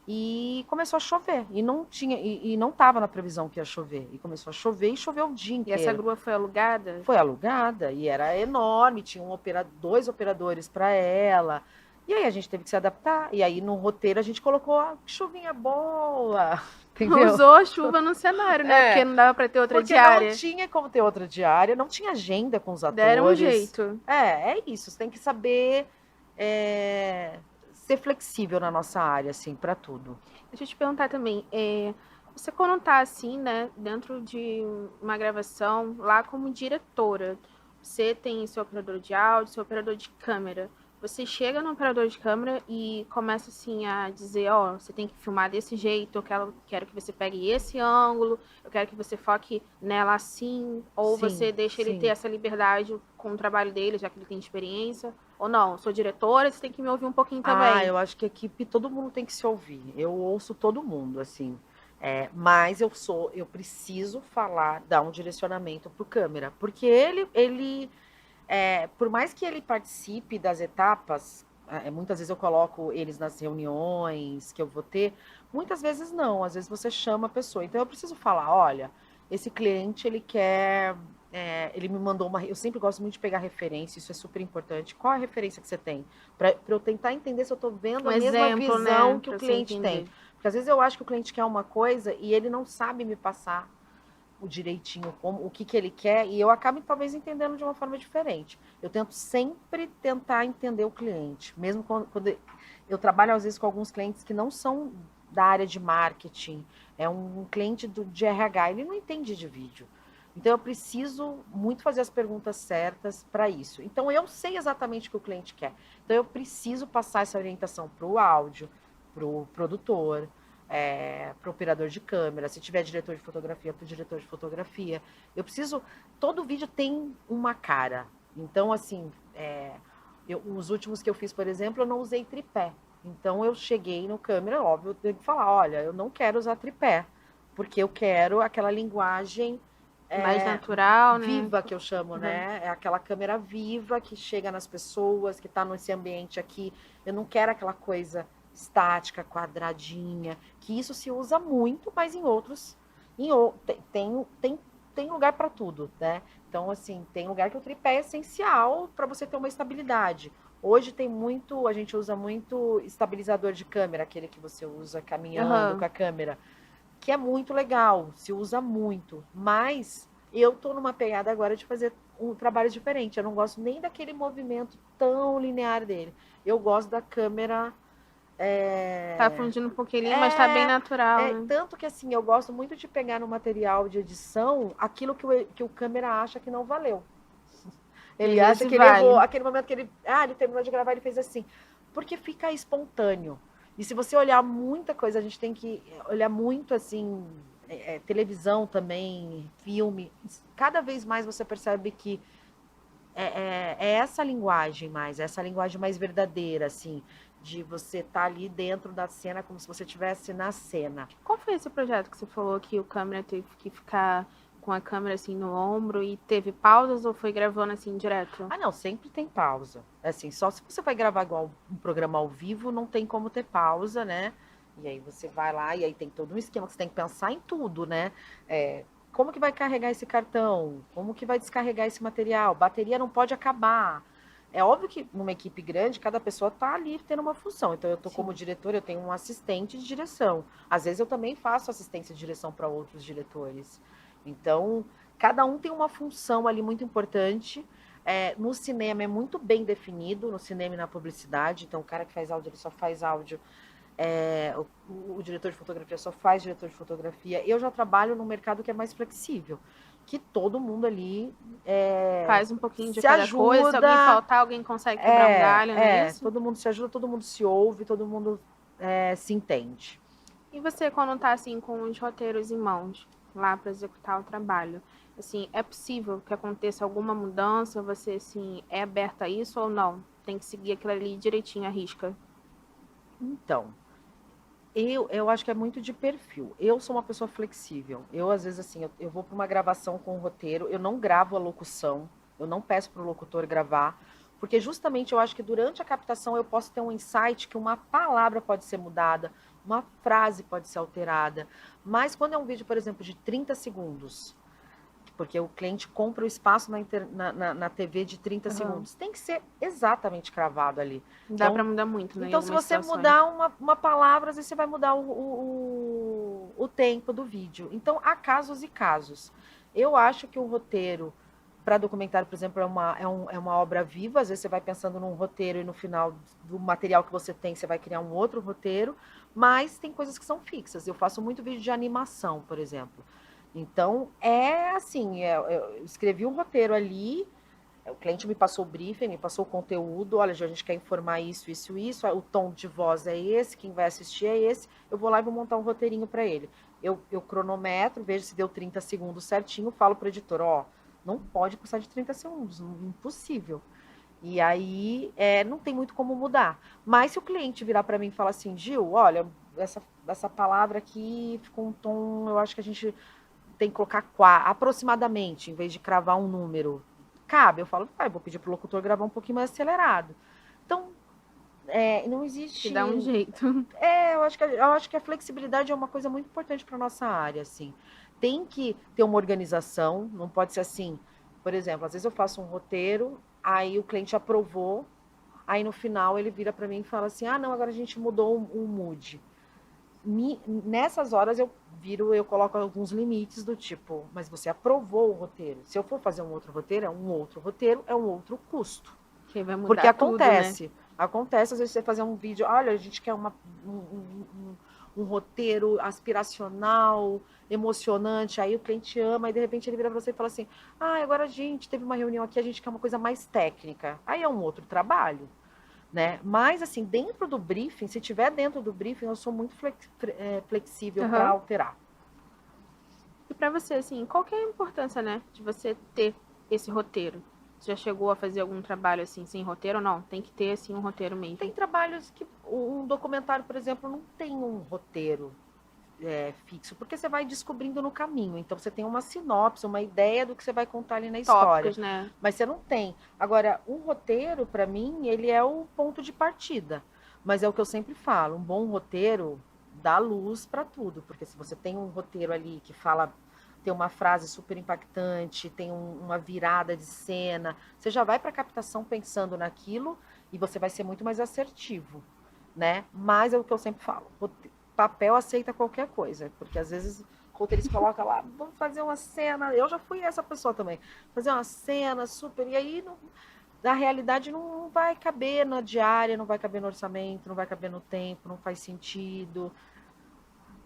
e começou a chover. E não tinha, e não estava na previsão que ia chover. E começou a chover e choveu o dia E essa inteiro. grua foi alugada? Foi alugada e era enorme, tinha dois operadores para ela. E aí a gente teve que se adaptar. E aí no roteiro a gente colocou que chuvinha boa, entendeu? Usou a chuva no cenário, né? Porque não dava para ter outra Porque diária. não tinha como ter outra diária, não tinha agenda com os atores. Deram um jeito. É isso. Você tem que saber ser flexível na nossa área, assim, para tudo. Deixa eu te perguntar também, você quando tá assim, né, dentro de uma gravação, lá como diretora, você tem seu operador de áudio, seu operador de câmera. Você chega no operador de câmera e começa assim a dizer, você tem que filmar desse jeito, eu quero que você pegue esse ângulo, eu quero que você foque nela assim, ou você deixa ele ter essa liberdade com o trabalho dele, já que ele tem experiência, ou não, sou diretora, você tem que me ouvir um pouquinho também. Eu acho que a equipe, todo mundo tem que se ouvir. Eu ouço todo mundo, assim. Mas eu preciso dar um direcionamento pro câmera, porque ele por mais que ele participe das etapas, muitas vezes eu coloco eles nas reuniões que eu vou ter, muitas vezes não, às vezes você chama a pessoa. Então eu preciso falar, olha, esse cliente ele quer, ele me mandou eu sempre gosto muito de pegar referência, isso é super importante. Qual é a referência que você tem? Para eu tentar entender se eu estou vendo a mesma visão, né, que o cliente tem. Porque às vezes eu acho que o cliente quer uma coisa e ele não sabe me passar o direitinho, o que ele quer, e eu acabo talvez entendendo de uma forma diferente. Eu tento sempre tentar entender o cliente, mesmo quando eu trabalho às vezes com alguns clientes que não são da área de marketing, é um cliente de RH, ele não entende de vídeo. Então eu preciso muito fazer as perguntas certas para isso. Então eu sei exatamente o que o cliente quer. Então eu preciso passar essa orientação para o áudio, para o produtor, para o operador de câmera, se tiver diretor de fotografia, para o diretor de fotografia. Eu preciso. Todo vídeo tem uma cara. Então, assim, os últimos que eu fiz, por exemplo, eu não usei tripé. Então, eu cheguei no câmera, óbvio, eu tenho que falar: olha, eu não quero usar tripé, porque eu quero aquela linguagem mais natural, viva, né? que eu chamo, né? É aquela câmera viva que chega nas pessoas, que está nesse ambiente aqui. Eu não quero aquela coisa estática, quadradinha, que isso se usa muito, mas em outros tem lugar para tudo, né? Então, assim, tem lugar que o tripé é essencial para você ter uma estabilidade. Hoje a gente usa muito estabilizador de câmera, aquele que você usa caminhando com a câmera, que é muito legal, se usa muito, mas eu tô numa pegada agora de fazer um trabalho diferente. Eu não gosto nem daquele movimento tão linear dele. Eu gosto da câmera. Tá fundindo um pouquinho, mas tá bem natural, né? Tanto que assim, eu gosto muito de pegar no material de edição aquilo que o câmera acha que não valeu. Ele acha que ele errou, aquele momento que ele terminou de gravar, ele fez assim. Porque fica espontâneo. E se você olhar muita coisa, a gente tem que olhar muito assim, televisão também, filme. Cada vez mais você percebe que essa linguagem mais verdadeira, assim, de você estar ali dentro da cena como se você estivesse na cena. Qual foi esse projeto que você falou que o câmera teve que ficar com a câmera assim no ombro e teve pausas ou foi gravando assim direto? Não, sempre tem pausa. Assim, só se você vai gravar igual um programa ao vivo, não tem como ter pausa, né? E aí você vai lá e aí tem todo um esquema que você tem que pensar em tudo, né? Como que vai carregar esse cartão? Como que vai descarregar esse material? Bateria não pode acabar. É óbvio que numa equipe grande, cada pessoa tá ali tendo uma função. Então, eu tô como diretor, eu tenho um assistente de direção. Às vezes eu também faço assistência de direção para outros diretores. Então, cada um tem uma função ali muito importante. No cinema é muito bem definido, no cinema e na publicidade. Então, o cara que faz áudio, ele só faz áudio. O diretor de fotografia só faz diretor de fotografia. Eu já trabalho num mercado que é mais flexível. que todo mundo ali Faz um pouquinho de se cada coisa. Se alguém ajuda. faltar, alguém consegue quebrar um galho, não é isso? Todo mundo se ajuda, todo mundo se ouve, todo mundo se entende. E você, quando tá assim com os roteiros em mãos, lá para executar o trabalho, assim, é possível que aconteça alguma mudança? Você, assim, é aberta a isso ou não? Tem que seguir aquilo ali direitinho, à risca? Então, eu acho que é muito de perfil. Eu sou uma pessoa flexível. Eu, às vezes, assim, eu vou para uma gravação com um roteiro, eu não gravo a locução, eu não peço para o locutor gravar, porque justamente eu acho que durante a captação eu posso ter um insight que uma palavra pode ser mudada, uma frase pode ser alterada. Mas quando é um vídeo, por exemplo, de 30 segundos, porque o cliente compra o espaço na TV de 30 segundos, tem que ser exatamente cravado ali. Dá para mudar muito, né, em Então, se algumas você situações. mudar uma palavra, às vezes você vai mudar o tempo do vídeo. Então, há casos e casos. Eu acho que o roteiro para documentário, por exemplo, é uma obra viva. Às vezes você vai pensando num roteiro e no final do material que você tem, você vai criar um outro roteiro. Mas tem coisas que são fixas. Eu faço muito vídeo de animação, por exemplo. Então, é assim, eu escrevi um roteiro ali, o cliente me passou o briefing, me passou o conteúdo, olha, a gente quer informar isso, isso, isso, o tom de voz é esse, quem vai assistir é esse, eu vou lá e vou montar um roteirinho para ele. Eu cronometro, vejo se deu 30 segundos certinho, falo para o editor, ó, não pode passar de 30 segundos, impossível. E aí não tem muito como mudar. Mas se o cliente virar para mim e falar assim, Gil, olha, essa palavra aqui ficou um tom, eu acho que a gente tem que colocar aproximadamente, em vez de cravar um número. Cabe, eu falo, eu vou pedir para o locutor gravar um pouquinho mais acelerado. Então, não Se existe. dá um jeito. Eu acho que a flexibilidade é uma coisa muito importante para nossa área, assim. Tem que ter uma organização, não pode ser assim. Por exemplo, às vezes eu faço um roteiro, aí o cliente aprovou, aí no final ele vira para mim e fala assim: ah, não, agora a gente mudou o mood. Nessas horas eu coloco alguns limites do tipo, mas você aprovou o roteiro. Se eu for fazer um outro roteiro, é um outro custo. Que vai Porque mudar tudo, né? acontece às vezes você fazer um vídeo, olha, a gente quer um roteiro aspiracional, emocionante, aí o cliente ama, e de repente ele vira pra você e fala assim, ah, agora a gente teve uma reunião aqui, a gente quer uma coisa mais técnica. Aí é um outro trabalho. Né? Mas, assim, dentro do briefing, se tiver dentro do briefing, eu sou muito flexível para Uhum. alterar. E para você, assim, qual que é a importância, né, de você ter esse roteiro? Você já chegou a fazer algum trabalho assim sem roteiro ou não? Tem que ter assim um roteiro Tem mesmo. trabalhos que um documentário, por exemplo, não tem um roteiro fixo, porque você vai descobrindo no caminho. Então, você tem uma sinopse, uma ideia do que você vai contar ali na história. Tópicos, né? Mas você não tem. Agora, um roteiro, para mim, ele é o ponto de partida. Mas é o que eu sempre falo: um bom roteiro dá luz para tudo. Porque se você tem um roteiro ali que fala, tem uma frase super impactante, tem uma virada de cena, você já vai para a captação pensando naquilo e você vai ser muito mais assertivo, né? Mas é o que eu sempre falo: papel aceita qualquer coisa, porque às vezes o roteirista coloca lá, vamos fazer uma cena, eu já fui essa pessoa também, fazer uma cena super, e aí na realidade não vai caber na diária, não vai caber no orçamento, não vai caber no tempo, não faz sentido.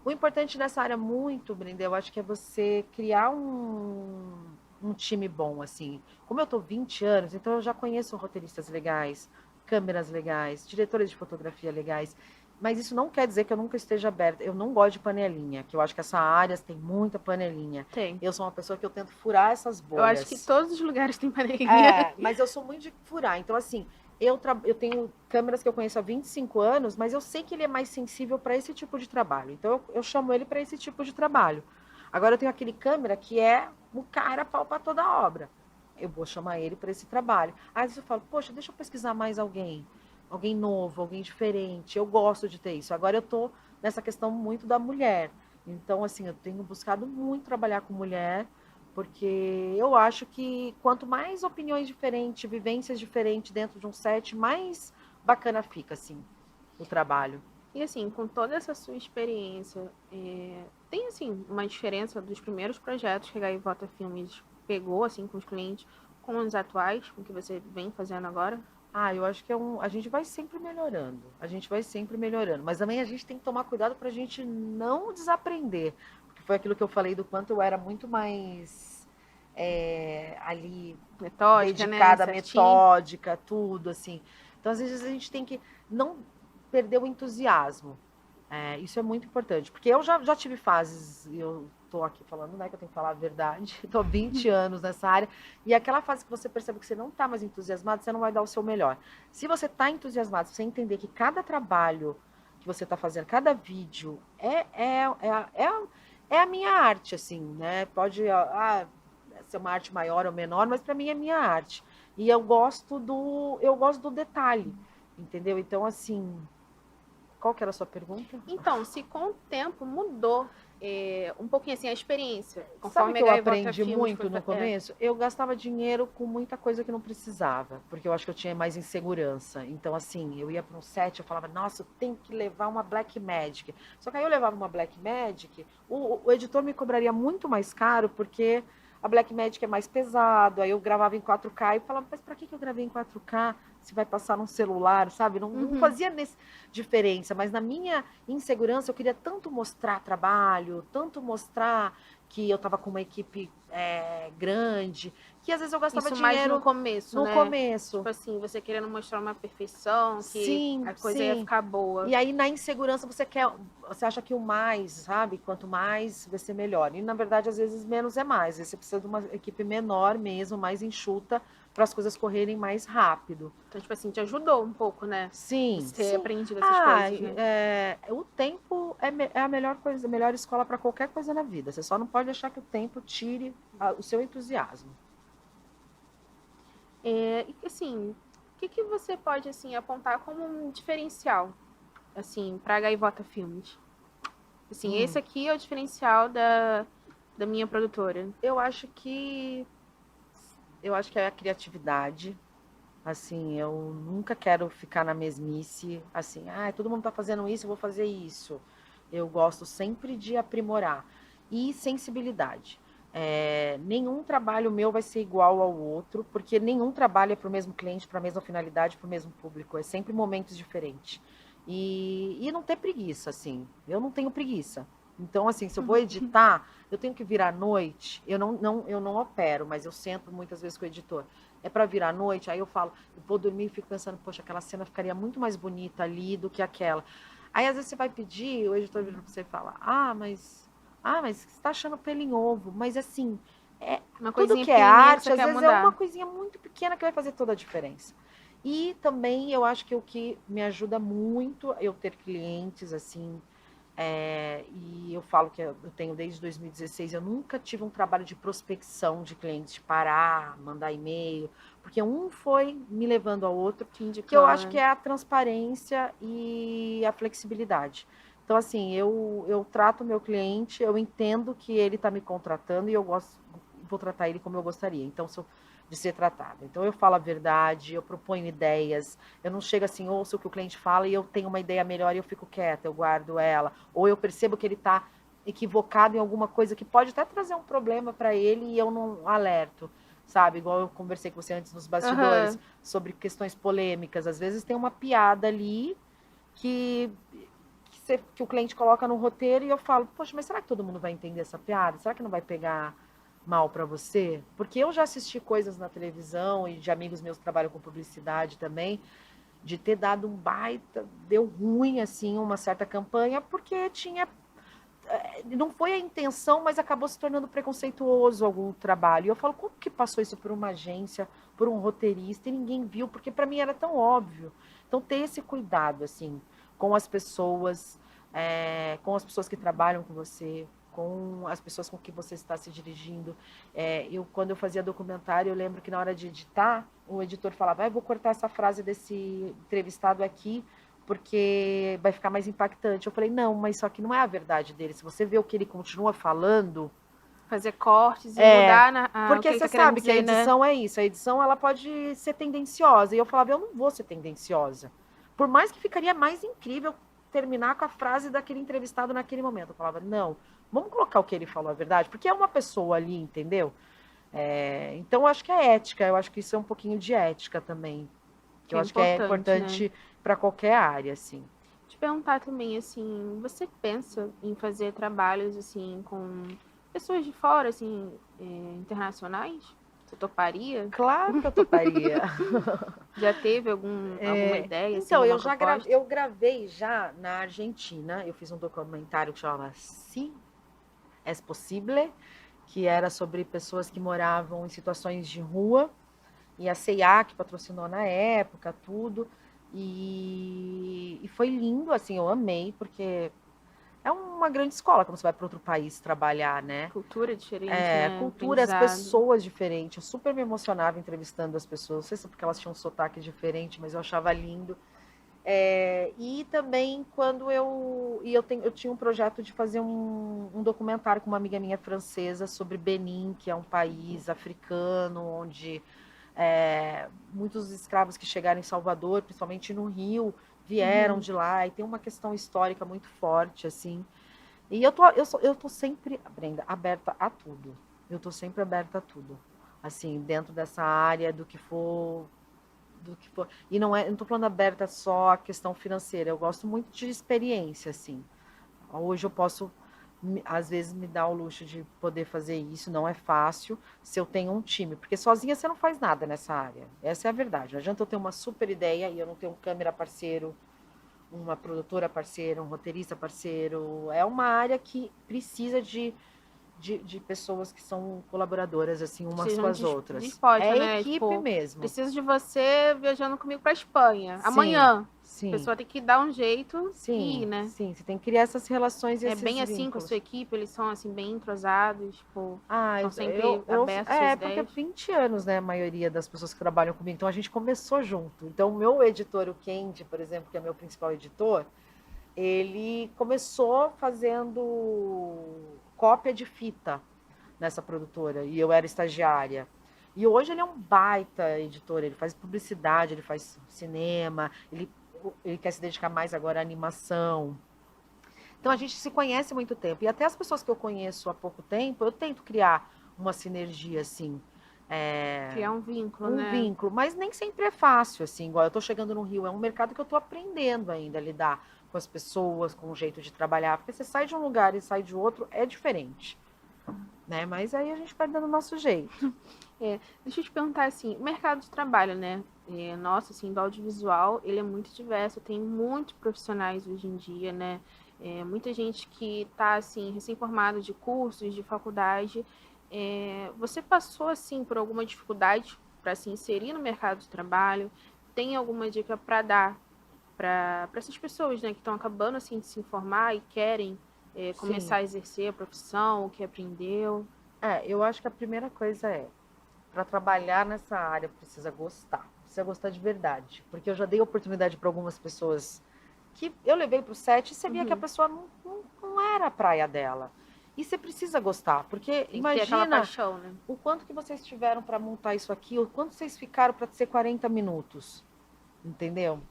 O importante nessa área muito, Brenda, eu acho que é você criar um time bom, assim. Como eu tô 20 anos, então eu já conheço roteiristas legais, câmeras legais, diretores de fotografia legais, mas isso não quer dizer que eu nunca esteja aberta. Eu não gosto de panelinha, que eu acho que essa área tem muita panelinha. Tem. Eu sou uma pessoa que eu tento furar essas Eu acho que bolhas. todos os lugares têm panelinha. Mas eu sou muito de furar. Então, assim, eu tenho câmeras que eu conheço há 25 anos, mas eu sei que ele é mais sensível para esse tipo de trabalho. Então, eu chamo ele para esse tipo de trabalho. Agora, eu tenho aquele câmera que é o cara pau para toda a obra. Eu vou chamar ele para esse trabalho. Aí eu falo, poxa, deixa eu pesquisar mais alguém. Alguém novo, alguém diferente. Eu gosto de ter isso. Agora eu tô nessa questão muito da mulher. Então, assim, eu tenho buscado muito trabalhar com mulher, porque eu acho que quanto mais opiniões diferentes, vivências diferentes dentro de um set, mais bacana fica, assim, o trabalho. E assim, com toda essa sua experiência, tem assim uma diferença dos primeiros projetos que a Gaivota Filmes pegou assim com os clientes, com os atuais, com o que você vem fazendo agora? Eu acho que a gente vai sempre melhorando. A gente vai sempre melhorando. Mas também a gente tem que tomar cuidado para a gente não desaprender. Porque foi aquilo que eu falei do quanto eu era muito mais ali Metódica, né? dedicada, Certinho. metódica, tudo, assim. Então, às vezes, a gente tem que não perder o entusiasmo. Isso é muito importante, porque eu já tive fases, eu tô aqui falando, né, que eu tenho que falar a verdade, tô há 20 anos nessa área, e aquela fase que você percebe que você não tá mais entusiasmado, você não vai dar o seu melhor. Se você tá entusiasmado, você entender que cada trabalho que você tá fazendo, cada vídeo, é a minha arte, assim, né, pode ser uma arte maior ou menor, mas para mim é minha arte. E eu gosto do detalhe, entendeu? Então, assim, qual que era a sua pergunta? Então, se com o tempo mudou um pouquinho assim a experiência, Sabe conforme que a eu Gaivota aprendi Filmes foi. muito no começo? Eu gastava dinheiro com muita coisa que não precisava, porque eu acho que eu tinha mais insegurança. Então, assim, eu ia para um set, eu falava, nossa, eu tenho que levar uma Black Magic. Só que aí eu levava uma Black Magic, o editor me cobraria muito mais caro, porque a Black Magic é mais pesado. Aí eu gravava em 4K e falava, mas para que eu gravei em 4K se vai passar num celular, sabe? Não fazia diferença, mas na minha insegurança eu queria tanto mostrar trabalho, tanto mostrar que eu estava com uma equipe grande, que às vezes eu gastava Isso mais no dinheiro começo, no né? começo. Tipo assim, você querendo mostrar uma perfeição, que Sim, a coisa ia sim. ficar boa. E aí na insegurança você acha que o mais, sabe? Quanto mais vai ser melhor. E na verdade às vezes menos é mais. Você precisa de uma equipe menor mesmo, mais enxuta, para as coisas correrem mais rápido. Então, tipo assim, te ajudou um pouco, né? Sim, Você ter sim. aprendido essas coisas, né? O tempo é a melhor coisa, a melhor escola para qualquer coisa na vida. Você só não pode deixar que o tempo tire o seu entusiasmo. E assim, o que você pode assim apontar como um diferencial, assim, para a Gaivota Filmes? Assim, esse aqui é o diferencial da minha produtora. Eu acho que é a criatividade. Assim, eu nunca quero ficar na mesmice, assim, todo mundo tá fazendo isso, eu vou fazer isso. Eu gosto sempre de aprimorar. E sensibilidade. Nenhum trabalho meu vai ser igual ao outro, porque nenhum trabalho é para o mesmo cliente, para a mesma finalidade, para o mesmo público. É sempre momentos diferentes. E não ter preguiça, assim. Eu não tenho preguiça. Então, assim, se eu vou editar, eu tenho que virar à noite. Eu não opero, mas eu sento muitas vezes com o editor. É para virar à noite, aí eu falo, eu vou dormir e fico pensando, poxa, aquela cena ficaria muito mais bonita ali do que aquela. Aí às vezes você vai pedir, o editor vira para você e fala, mas você está achando pelo em ovo. Mas assim, Uma tudo coisinha que é pequenininha que arte, você às quer vezes é uma mudar. coisinha muito pequena que vai fazer toda a diferença. E também eu acho que o que me ajuda muito eu ter clientes, assim, e eu falo que eu tenho desde 2016, eu nunca tive um trabalho de prospecção de clientes, de parar, mandar e-mail, porque um foi me levando ao outro, Te que eu indicando, acho que né? é a transparência e a flexibilidade. Então, assim, eu trato o meu cliente, eu entendo que ele está me contratando e eu vou tratar ele como eu gostaria. Então, de ser tratado. Então, eu falo a verdade, eu proponho ideias, eu não chego assim, ouço o que o cliente fala e eu tenho uma ideia melhor e eu fico quieta, eu guardo ela. Ou eu percebo que ele está equivocado em alguma coisa que pode até trazer um problema para ele e eu não alerto, sabe? Igual eu conversei com você antes nos bastidores sobre questões polêmicas. Às vezes tem uma piada ali que, que o cliente coloca no roteiro e eu falo, poxa, mas será que todo mundo vai entender essa piada? Será que não vai pegar mal para você? Porque eu já assisti coisas na televisão e de amigos meus que trabalham com publicidade também, de ter dado um baita, deu ruim assim uma certa campanha porque não foi a intenção, mas acabou se tornando preconceituoso algum trabalho. E eu falo, como que passou isso por uma agência, por um roteirista e ninguém viu? Porque para mim era tão óbvio. Então ter esse cuidado assim com as pessoas, que trabalham com você, com as pessoas com que você está se dirigindo. Quando eu fazia documentário, eu lembro que na hora de editar, o editor falava, eu vou cortar essa frase desse entrevistado aqui, porque vai ficar mais impactante. Eu falei, não, mas só que não é a verdade dele. Se você vê o que ele continua falando, Fazer cortes e mudar o que porque ele você tá querendo sabe que a dizer, né? edição é isso. A edição ela pode ser tendenciosa. E eu falava, eu não vou ser tendenciosa. Por mais que ficaria mais incrível terminar com a frase daquele entrevistado naquele momento. Eu falava, não, vamos colocar o que ele falou a verdade, porque é uma pessoa ali, entendeu? Então, eu acho que é ética. Eu acho que isso é um pouquinho de ética também. Que Que eu é acho que é importante, né? importante para qualquer área, assim. Te perguntar também, assim, você pensa em fazer trabalhos, assim, com pessoas de fora, assim, internacionais? Você toparia? Claro que eu toparia. Já teve alguma ideia, assim, Então, alguma proposta? eu gravei já na Argentina, eu fiz um documentário que chama Si es Possible, que era sobre pessoas que moravam em situações de rua, e a C&A que patrocinou na época, tudo, e foi lindo, assim, eu amei, porque é uma grande escola quando você vai para outro país trabalhar, né? Cultura diferente, né? Cultura, as Aprendizado. pessoas diferentes. Eu super me emocionava entrevistando as pessoas. Não sei se é porque elas tinham um sotaque diferente, mas eu achava lindo. E também quando eu tinha um projeto de fazer um documentário com uma amiga minha francesa sobre Benin, que é um país africano, onde muitos escravos que chegaram em Salvador, principalmente no Rio, vieram de lá, e tem uma questão histórica muito forte, assim. E eu tô sempre, Brenda, aberta a tudo. Eu tô sempre aberta a tudo. Assim, dentro dessa área do que for. E não tô falando aberta só a questão financeira. Eu gosto muito de experiência, assim. Hoje eu posso, às vezes, me dar o luxo de poder fazer isso. Não é fácil se eu tenho um time, porque sozinha você não faz nada nessa área. Essa é a verdade. Não adianta eu ter uma super ideia e eu não ter um câmera parceiro, uma produtora parceira, um roteirista parceiro. É uma área que precisa de pessoas que são colaboradoras, assim, umas com Sejam as outras. dispostas, É né? equipe Tipo, mesmo. preciso de você viajando comigo pra Espanha. Sim, Amanhã. A sim, pessoa tem que dar um jeito e ir, sim, né? sim. Você tem que criar essas relações e É esses bem assim com a sua vínculos. equipe, eles são assim bem entrosados, tipo, Ah, estão sempre abertos às suas porque ideias. 20 anos, né, a maioria das pessoas que trabalham comigo. Então a gente começou junto. Então o meu editor, o Kendi, por exemplo, que é meu principal editor, ele começou fazendo cópia de fita nessa produtora e eu era estagiária. E hoje ele é um baita editor, ele faz publicidade, ele faz cinema, ele quer se dedicar mais agora à animação. Então a gente se conhece há muito tempo. E até as pessoas que eu conheço há pouco tempo, eu tento criar uma sinergia, assim. Criar um vínculo, Um né? vínculo, mas nem sempre é fácil, assim, igual eu estou chegando no Rio, é um mercado que eu estou aprendendo ainda a lidar com as pessoas, com o jeito de trabalhar, porque você sai de um lugar e sai de outro, é diferente, né? Mas aí a gente vai dando o nosso jeito. Deixa eu te perguntar assim, o mercado de trabalho, né? Nossa, assim, do audiovisual, ele é muito diverso, tem muitos profissionais hoje em dia, né? Muita gente que está, assim, recém-formado de cursos, de faculdade. Você passou, assim, por alguma dificuldade para se inserir no mercado de trabalho? Tem alguma dica para dar para essas pessoas, né, que estão acabando, assim, de se informar e querem Sim, começar a exercer a profissão, o que aprendeu? eu acho que a primeira coisa para trabalhar nessa área precisa gostar de verdade, porque eu já dei oportunidade para algumas pessoas que eu levei para o set e você via que a Uhum. pessoa não era a praia dela. E você precisa gostar, porque Tem que ter aquela imagina paixão, né? o quanto que vocês tiveram para montar isso aqui, o quanto vocês ficaram para ser 40 minutos, entendeu?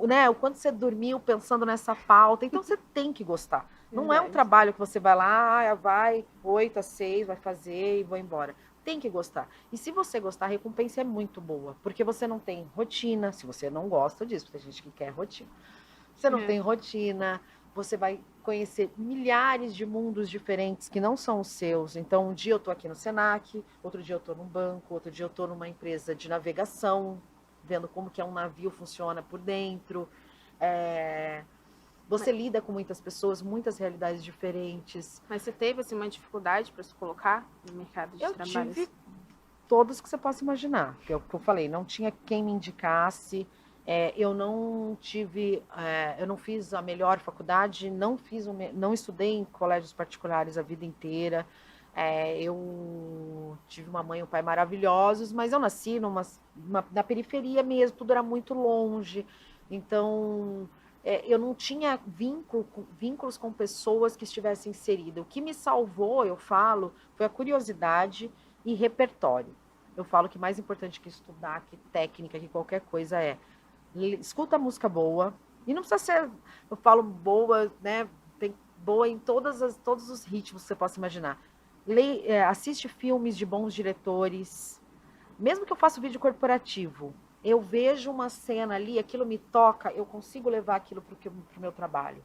Né, o quanto você dormiu pensando nessa pauta, então você tem que gostar. Não é um Verdade. trabalho que você vai lá, vai 8 às 6, vai fazer e vou embora. Tem que gostar. E se você gostar, a recompensa é muito boa, porque você não tem rotina, se você não gosta disso, tem gente que quer rotina. Você não É. tem rotina, você vai conhecer milhares de mundos diferentes que não são os seus. Então, um dia eu estou aqui no Senac, outro dia eu estou num banco, outro dia eu estou numa empresa de navegação, vendo como que um navio funciona por dentro. É, Mas, Você lida com muitas pessoas, muitas realidades diferentes. mas você teve assim, uma dificuldade para se colocar no mercado de Eu trabalho? tive todos que você possa imaginar. Que é o que eu falei, não tinha quem me indicasse. Eu não tive, eu não fiz a melhor faculdade, não estudei em colégios particulares a vida inteira. Eu tive uma mãe e um pai maravilhosos, mas eu nasci na periferia mesmo, tudo era muito longe. Então, eu não tinha vínculos com pessoas que estivessem inseridas. O que me salvou, eu falo, foi a curiosidade e repertório. Eu falo que mais importante que estudar, que técnica, que qualquer coisa escuta música boa. E não precisa ser, eu falo boa, né? Tem boa em todos os ritmos que você possa imaginar. Assiste filmes de bons diretores. Mesmo que eu faça vídeo corporativo, eu vejo uma cena ali, aquilo me toca, eu consigo levar aquilo para o meu trabalho.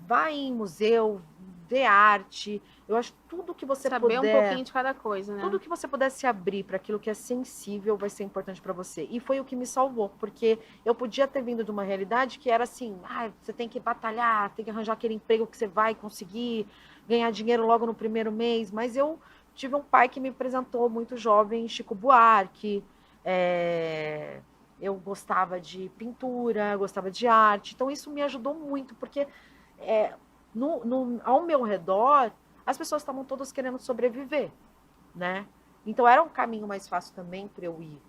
Vai em museu, ver arte. Eu acho que tudo que você Saber um pouquinho de cada coisa, né? Tudo que você puder se abrir para aquilo que é sensível vai ser importante para você. E foi o que me salvou, porque eu podia ter vindo de uma realidade que era assim, você tem que batalhar, tem que arranjar aquele emprego que você vai conseguir ganhar dinheiro logo no primeiro mês. Mas eu tive um pai que me apresentou muito jovem, Chico Buarque. Eu gostava de pintura, gostava de arte. Então isso me ajudou muito, porque ao meu redor as pessoas estavam todas querendo sobreviver, né? Então era um caminho mais fácil também para eu ir.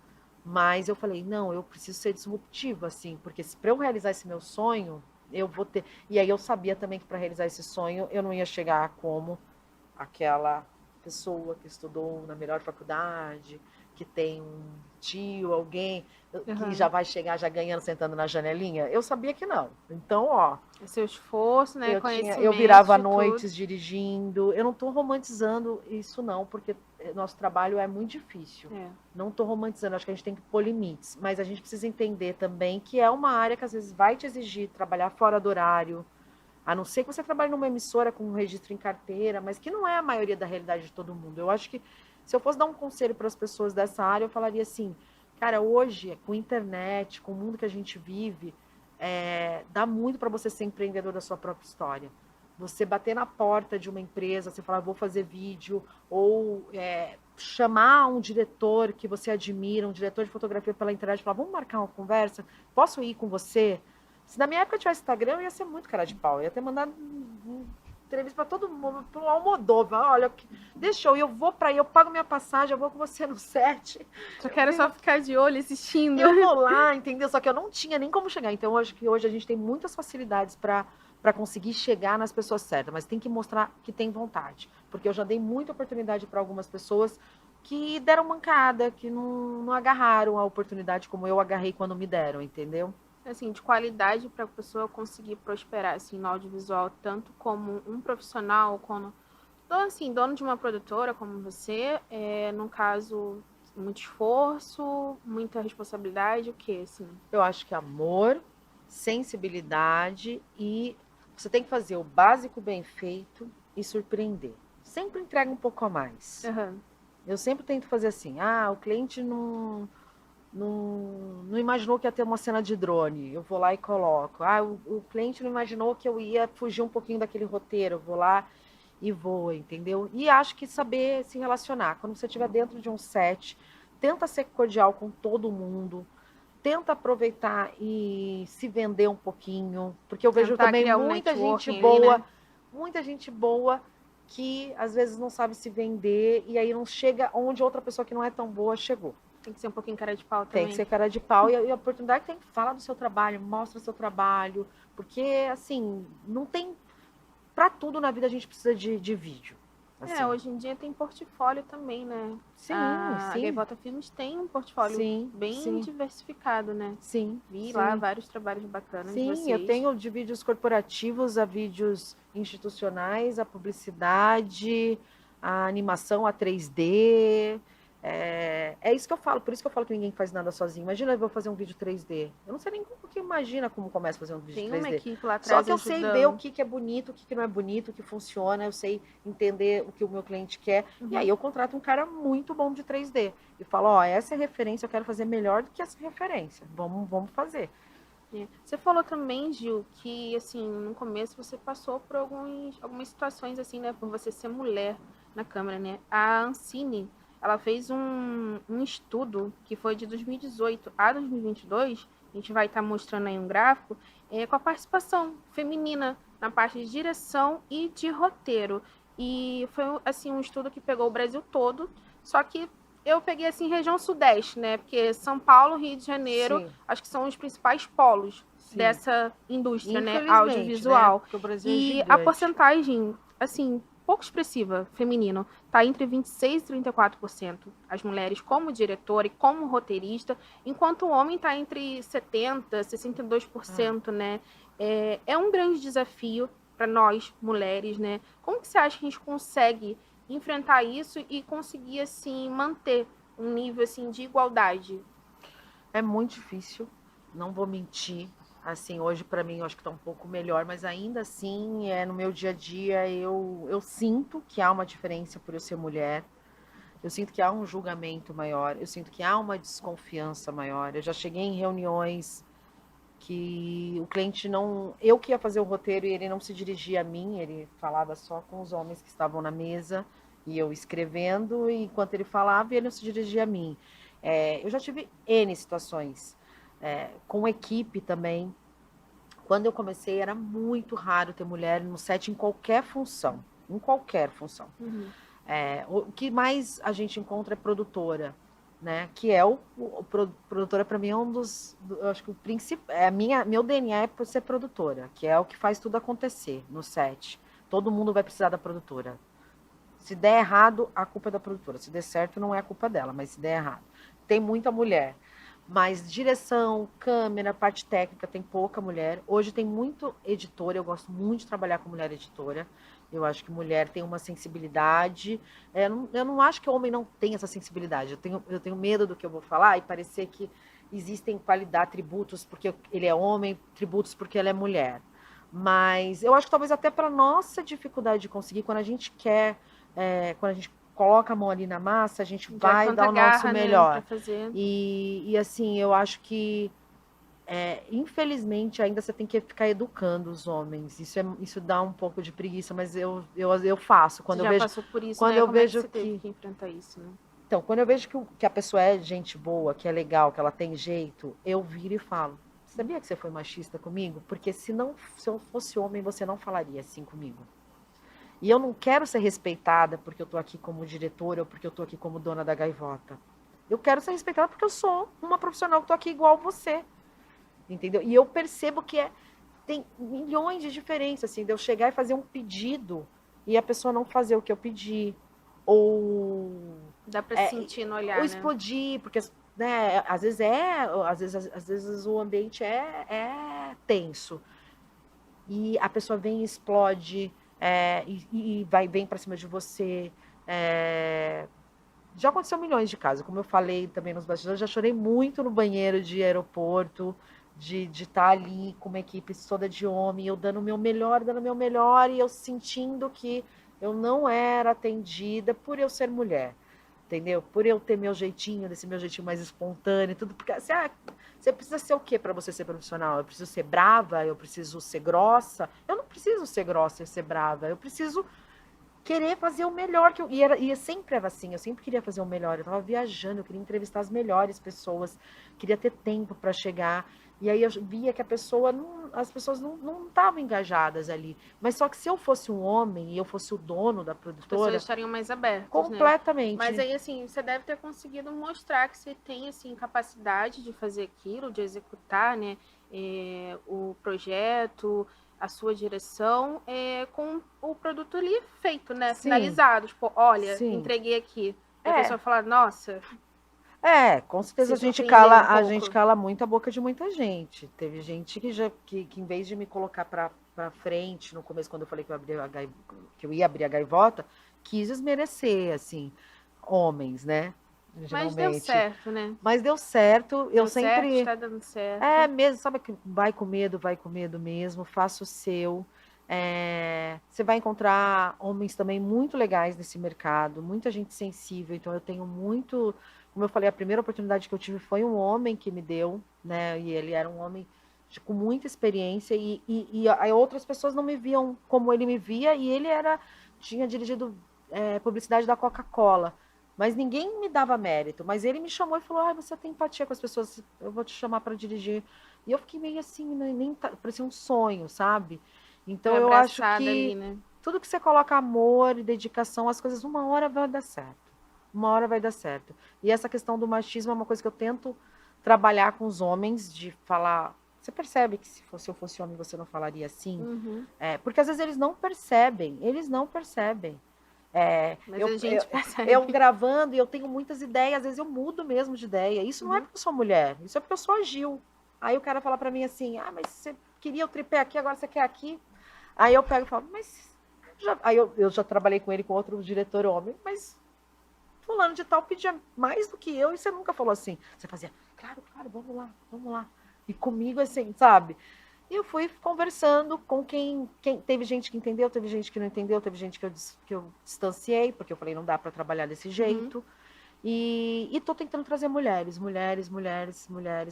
Mas eu falei, não, eu preciso ser disruptiva, assim, porque para eu realizar esse meu sonho, eu vou ter. E aí eu sabia também que para realizar esse sonho eu não ia chegar como aquela pessoa que estudou na melhor faculdade, que tem um tio, alguém que já vai chegar já ganhando, sentando na janelinha. Eu sabia que não. Então, ó. É seu esforço, né? Conhecimento. Eu virava noites dirigindo. Eu não estou romantizando isso, não, porque nosso trabalho é muito difícil. Não estou romantizando, acho que a gente tem que pôr limites. Mas a gente precisa entender também que é uma área que às vezes vai te exigir trabalhar fora do horário. A não ser que você trabalhe numa emissora com um registro em carteira, mas que não é a maioria da realidade de todo mundo. Eu acho que se eu fosse dar um conselho para as pessoas dessa área, eu falaria assim, cara, hoje, com internet, com o mundo que a gente vive, dá muito para você ser empreendedor da sua própria história. Você bater na porta de uma empresa, você falar, vou fazer vídeo, ou chamar um diretor que você admira, um diretor de fotografia pela internet, falar, vamos marcar uma conversa? Posso ir com você? Se na minha época tivesse Instagram, eu ia ser muito cara de pau. Eu ia ter mandado entrevista para todo mundo, pro Almodóvar. Olha, deixa eu vou para aí, eu pago minha passagem, eu vou com você no set. Eu quero só ficar de olho assistindo. Eu vou lá, entendeu? Só que eu não tinha nem como chegar. Então, eu acho que hoje a gente tem muitas facilidades para conseguir chegar nas pessoas certas, mas tem que mostrar que tem vontade. Porque eu já dei muita oportunidade para algumas pessoas que deram mancada, que não agarraram a oportunidade como eu agarrei quando me deram, entendeu? Assim, de qualidade para a pessoa conseguir prosperar assim, no audiovisual, tanto como um profissional, como assim, dono de uma produtora como você, no caso, muito esforço, muita responsabilidade, o que, assim? Eu acho que amor, sensibilidade e você tem que fazer o básico bem feito e surpreender. Sempre entrega um pouco a mais. Uhum. Eu sempre tento fazer assim, o cliente não imaginou que ia ter uma cena de drone, eu vou lá e coloco. O cliente não imaginou que eu ia fugir um pouquinho daquele roteiro, eu vou lá e vou, entendeu? E acho que saber se relacionar. Quando você estiver dentro de um set, tenta ser cordial com todo mundo, tenta aproveitar e se vender um pouquinho, porque eu vejo também muita gente boa, ali, né? Muita gente boa que às vezes não sabe se vender e aí não chega onde outra pessoa que não é tão boa chegou. Tem que ser um pouquinho cara de pau também. Tem que ser cara de pau. E a oportunidade tem que falar do seu trabalho, mostra o seu trabalho. Porque, assim, não tem... Para tudo na vida a gente precisa de vídeo. Assim. Hoje em dia tem portfólio também, né? Sim, sim. A Gaivota Filmes tem um portfólio bem diversificado, né? Sim. Vi lá vários trabalhos bacanas de vocês. Sim, eu tenho de vídeos corporativos a vídeos institucionais, a publicidade, a animação, a 3D... É isso que eu falo, por isso que eu falo que ninguém faz nada sozinho. Imagina eu vou fazer um vídeo 3D. Eu não sei nem como que imagina como começa a fazer um vídeo 3D. Tem uma equipe lá atrás só que eu ajudando. sei ver o que é bonito, o que não é bonito, o que funciona, eu sei entender o que o meu cliente quer. E aí eu contrato um cara muito bom de 3D. E falo, essa é a referência, eu quero fazer melhor do que essa referência. Vamos fazer. Você falou também, Gil, que assim, no começo você passou por algumas situações assim, né? Por você ser mulher na câmera, né? A Ancine, ela fez um estudo que foi de 2018 a 2022, a gente vai estar mostrando aí um gráfico, com a participação feminina na parte de direção e de roteiro. E foi assim, um estudo que pegou o Brasil todo, só que eu peguei assim região sudeste, né? Porque São Paulo, Rio de Janeiro, acho que são os principais polos dessa indústria, né? Audiovisual. Né? O Brasil e a porcentagem, assim, pouco expressiva, feminino, está entre 26% e 34%. As mulheres como diretora e como roteirista, enquanto o homem está entre 70% e 62%, né? É um grande desafio para nós, mulheres, né? Como que você acha que a gente consegue enfrentar isso e conseguir, assim, manter um nível, assim, de igualdade? É muito difícil, não vou mentir. Assim, hoje para mim eu acho que está um pouco melhor, mas ainda assim, no meu dia a dia eu sinto que há uma diferença por eu ser mulher. Eu sinto que há um julgamento maior, eu sinto que há uma desconfiança maior. Eu já cheguei em reuniões que o cliente não. Eu que ia fazer o roteiro e ele não se dirigia a mim, ele falava só com os homens que estavam na mesa e eu escrevendo, e enquanto ele falava, ele não se dirigia a mim. Eu já tive N situações, com equipe também. Quando eu comecei, era muito raro ter mulher no set em qualquer função. Em qualquer função. Uhum. O que mais a gente encontra é produtora, né? Que produtora para mim é um dos, eu acho que o principal, meu DNA é por ser produtora, que é o que faz tudo acontecer no set. Todo mundo vai precisar da produtora. Se der errado, a culpa é da produtora. Se der certo, não é a culpa dela, mas se der errado. Tem muita mulher. Mas direção, câmera, parte técnica, tem pouca mulher. Hoje tem muito editora, eu gosto muito de trabalhar com mulher editora. Eu acho que mulher tem uma sensibilidade. Eu não acho que o homem não tem essa sensibilidade. Eu tenho medo do que eu vou falar e parecer que existem qualidade, tributos porque ele é homem, tributos porque ela é mulher. Mas eu acho que talvez até para nossa dificuldade de conseguir, quando a gente quer, quando a gente coloca a mão ali na massa, a gente vai dar o nosso melhor. Né, pra fazer. E assim, eu acho que infelizmente ainda você tem que ficar educando os homens. Isso dá um pouco de preguiça, mas eu faço. Quando você já passou por isso, quando né? eu Como vejo é que você teve que enfrentar isso, né? Então, quando eu vejo que a pessoa é gente boa, que é legal, que ela tem jeito, eu viro e falo: sabia que você foi machista comigo? Porque se eu fosse homem, você não falaria assim comigo. E eu não quero ser respeitada porque eu tô aqui como diretora ou porque eu tô aqui como dona da gaivota. Eu quero ser respeitada porque eu sou uma profissional que tô aqui igual você. Entendeu? E eu percebo que tem milhões de diferenças, assim, de eu chegar e fazer um pedido e a pessoa não fazer o que eu pedi. Ou... Dá pra sentir no olhar, ou né? explodir, porque, né, às vezes o ambiente é tenso. E a pessoa vem e explode, e vem para cima de você. Já aconteceu milhões de casos, como eu falei também nos bastidores, já chorei muito no banheiro de aeroporto, de estar ali com uma equipe toda de homem, eu dando o meu melhor, e eu sentindo que eu não era atendida por eu ser mulher, entendeu? Por eu ter meu jeitinho, desse meu jeitinho mais espontâneo, tudo, porque você precisa ser o quê para você ser profissional? Eu preciso ser brava? Eu preciso ser grossa? Eu não preciso ser grossa e ser brava, eu preciso querer fazer o melhor que eu. E sempre era assim, eu sempre queria fazer o melhor. Eu estava viajando, eu queria entrevistar as melhores pessoas, queria ter tempo para chegar. E aí eu via que as pessoas não estavam engajadas ali. Mas só que se eu fosse um homem e eu fosse o dono da produtora. As pessoas estariam mais abertas. Completamente. Né? Mas aí, assim, você deve ter conseguido mostrar que você tem, assim, capacidade de fazer aquilo, de executar, né? O projeto, a sua direção, com o produto ali feito, né? Sim. Finalizado. Tipo, olha, sim, entreguei aqui. E a pessoa fala, nossa. Com certeza a gente cala muito a boca de muita gente. Teve gente que em vez de me colocar para frente, no começo, quando eu falei que eu ia abrir a gaivota, quis desmerecer, assim, homens, né? Mas deu certo, né? Mas deu certo. Eu sempre. Está dando certo. Mesmo, sabe que vai com medo mesmo, faça o seu. Você vai encontrar homens também muito legais nesse mercado, muita gente sensível. Então eu tenho muito, como eu falei, a primeira oportunidade que eu tive foi um homem que me deu, né? E ele era um homem com muita experiência e outras pessoas não me viam como ele me via, e ele tinha dirigido publicidade da Coca-Cola. Mas ninguém me dava mérito. Mas ele me chamou e falou: você tem empatia com as pessoas, eu vou te chamar para dirigir. E eu fiquei meio assim, nem parecia um sonho, sabe? Então eu acho que ali, né? Tudo que você coloca amor e dedicação, as coisas uma hora vai dar certo. Uma hora vai dar certo. E essa questão do machismo é uma coisa que eu tento trabalhar com os homens, de falar... Você percebe que se eu fosse homem, você não falaria assim? Uhum. Porque às vezes eles não percebem. Mas a gente percebe. Eu gravando e eu tenho muitas ideias, às vezes eu mudo mesmo de ideia. Isso não é porque eu sou mulher, isso é porque eu sou agil. Aí o cara fala pra mim assim: mas você queria o tripé aqui, agora você quer aqui. Aí eu pego e falo: mas aí eu já trabalhei com ele, com outro diretor homem, mas fulano de tal pedia mais do que eu e você nunca falou assim. Você fazia: claro, vamos lá. E comigo, assim, sabe? E eu fui conversando com quem teve gente que entendeu, teve gente que não entendeu, teve gente que eu distanciei, porque eu falei, não dá para trabalhar desse jeito. E tô tentando trazer mulheres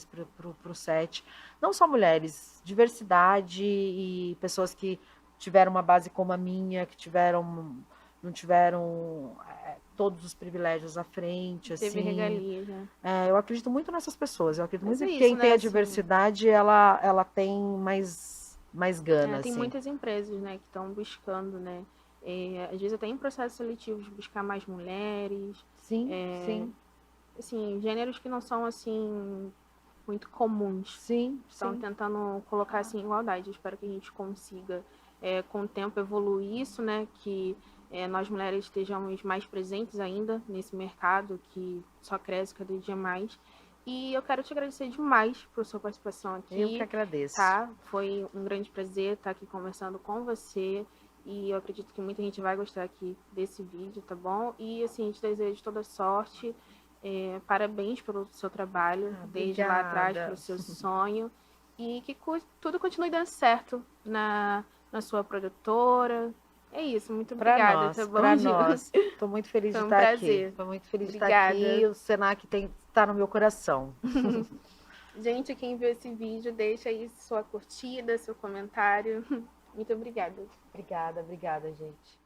para o set. Não só mulheres, diversidade e pessoas que tiveram uma base como a minha, que não tiveram todos os privilégios à frente, Teve assim. regalias, né? Eu acredito muito nessas pessoas. Eu acredito Mas muito é que isso, quem tem né? a Assim, diversidade, ela tem mais gana, tem assim. muitas empresas, né, que estão buscando, né? Às vezes até em processos seletivos buscar mais mulheres, Sim, sim, assim, gêneros que não são assim muito comuns. sim, Estão sim. tentando colocar assim igualdade. Eu espero que a gente consiga, com o tempo, evoluir isso, né? Que nós mulheres estejamos mais presentes ainda nesse mercado que só cresce cada dia mais. E eu quero te agradecer demais por sua participação Eu que aqui, agradeço. tá? Foi um grande prazer estar aqui conversando com você. E eu acredito que muita gente vai gostar aqui desse vídeo, tá bom? E assim, te desejo toda sorte. Parabéns pelo seu trabalho, desde lá atrás, Obrigada. pelo seu sonho. E que tudo continue dando certo na sua produtora. É isso, muito Para obrigada, tá nós, bom, para Gil? nós. Estou muito feliz Foi de um estar aqui. prazer. Estou muito feliz de estar aqui. Obrigada. O Senac está no meu coração. Gente, quem viu esse vídeo, deixa aí sua curtida, seu comentário. Muito obrigada. Obrigada, obrigada, gente.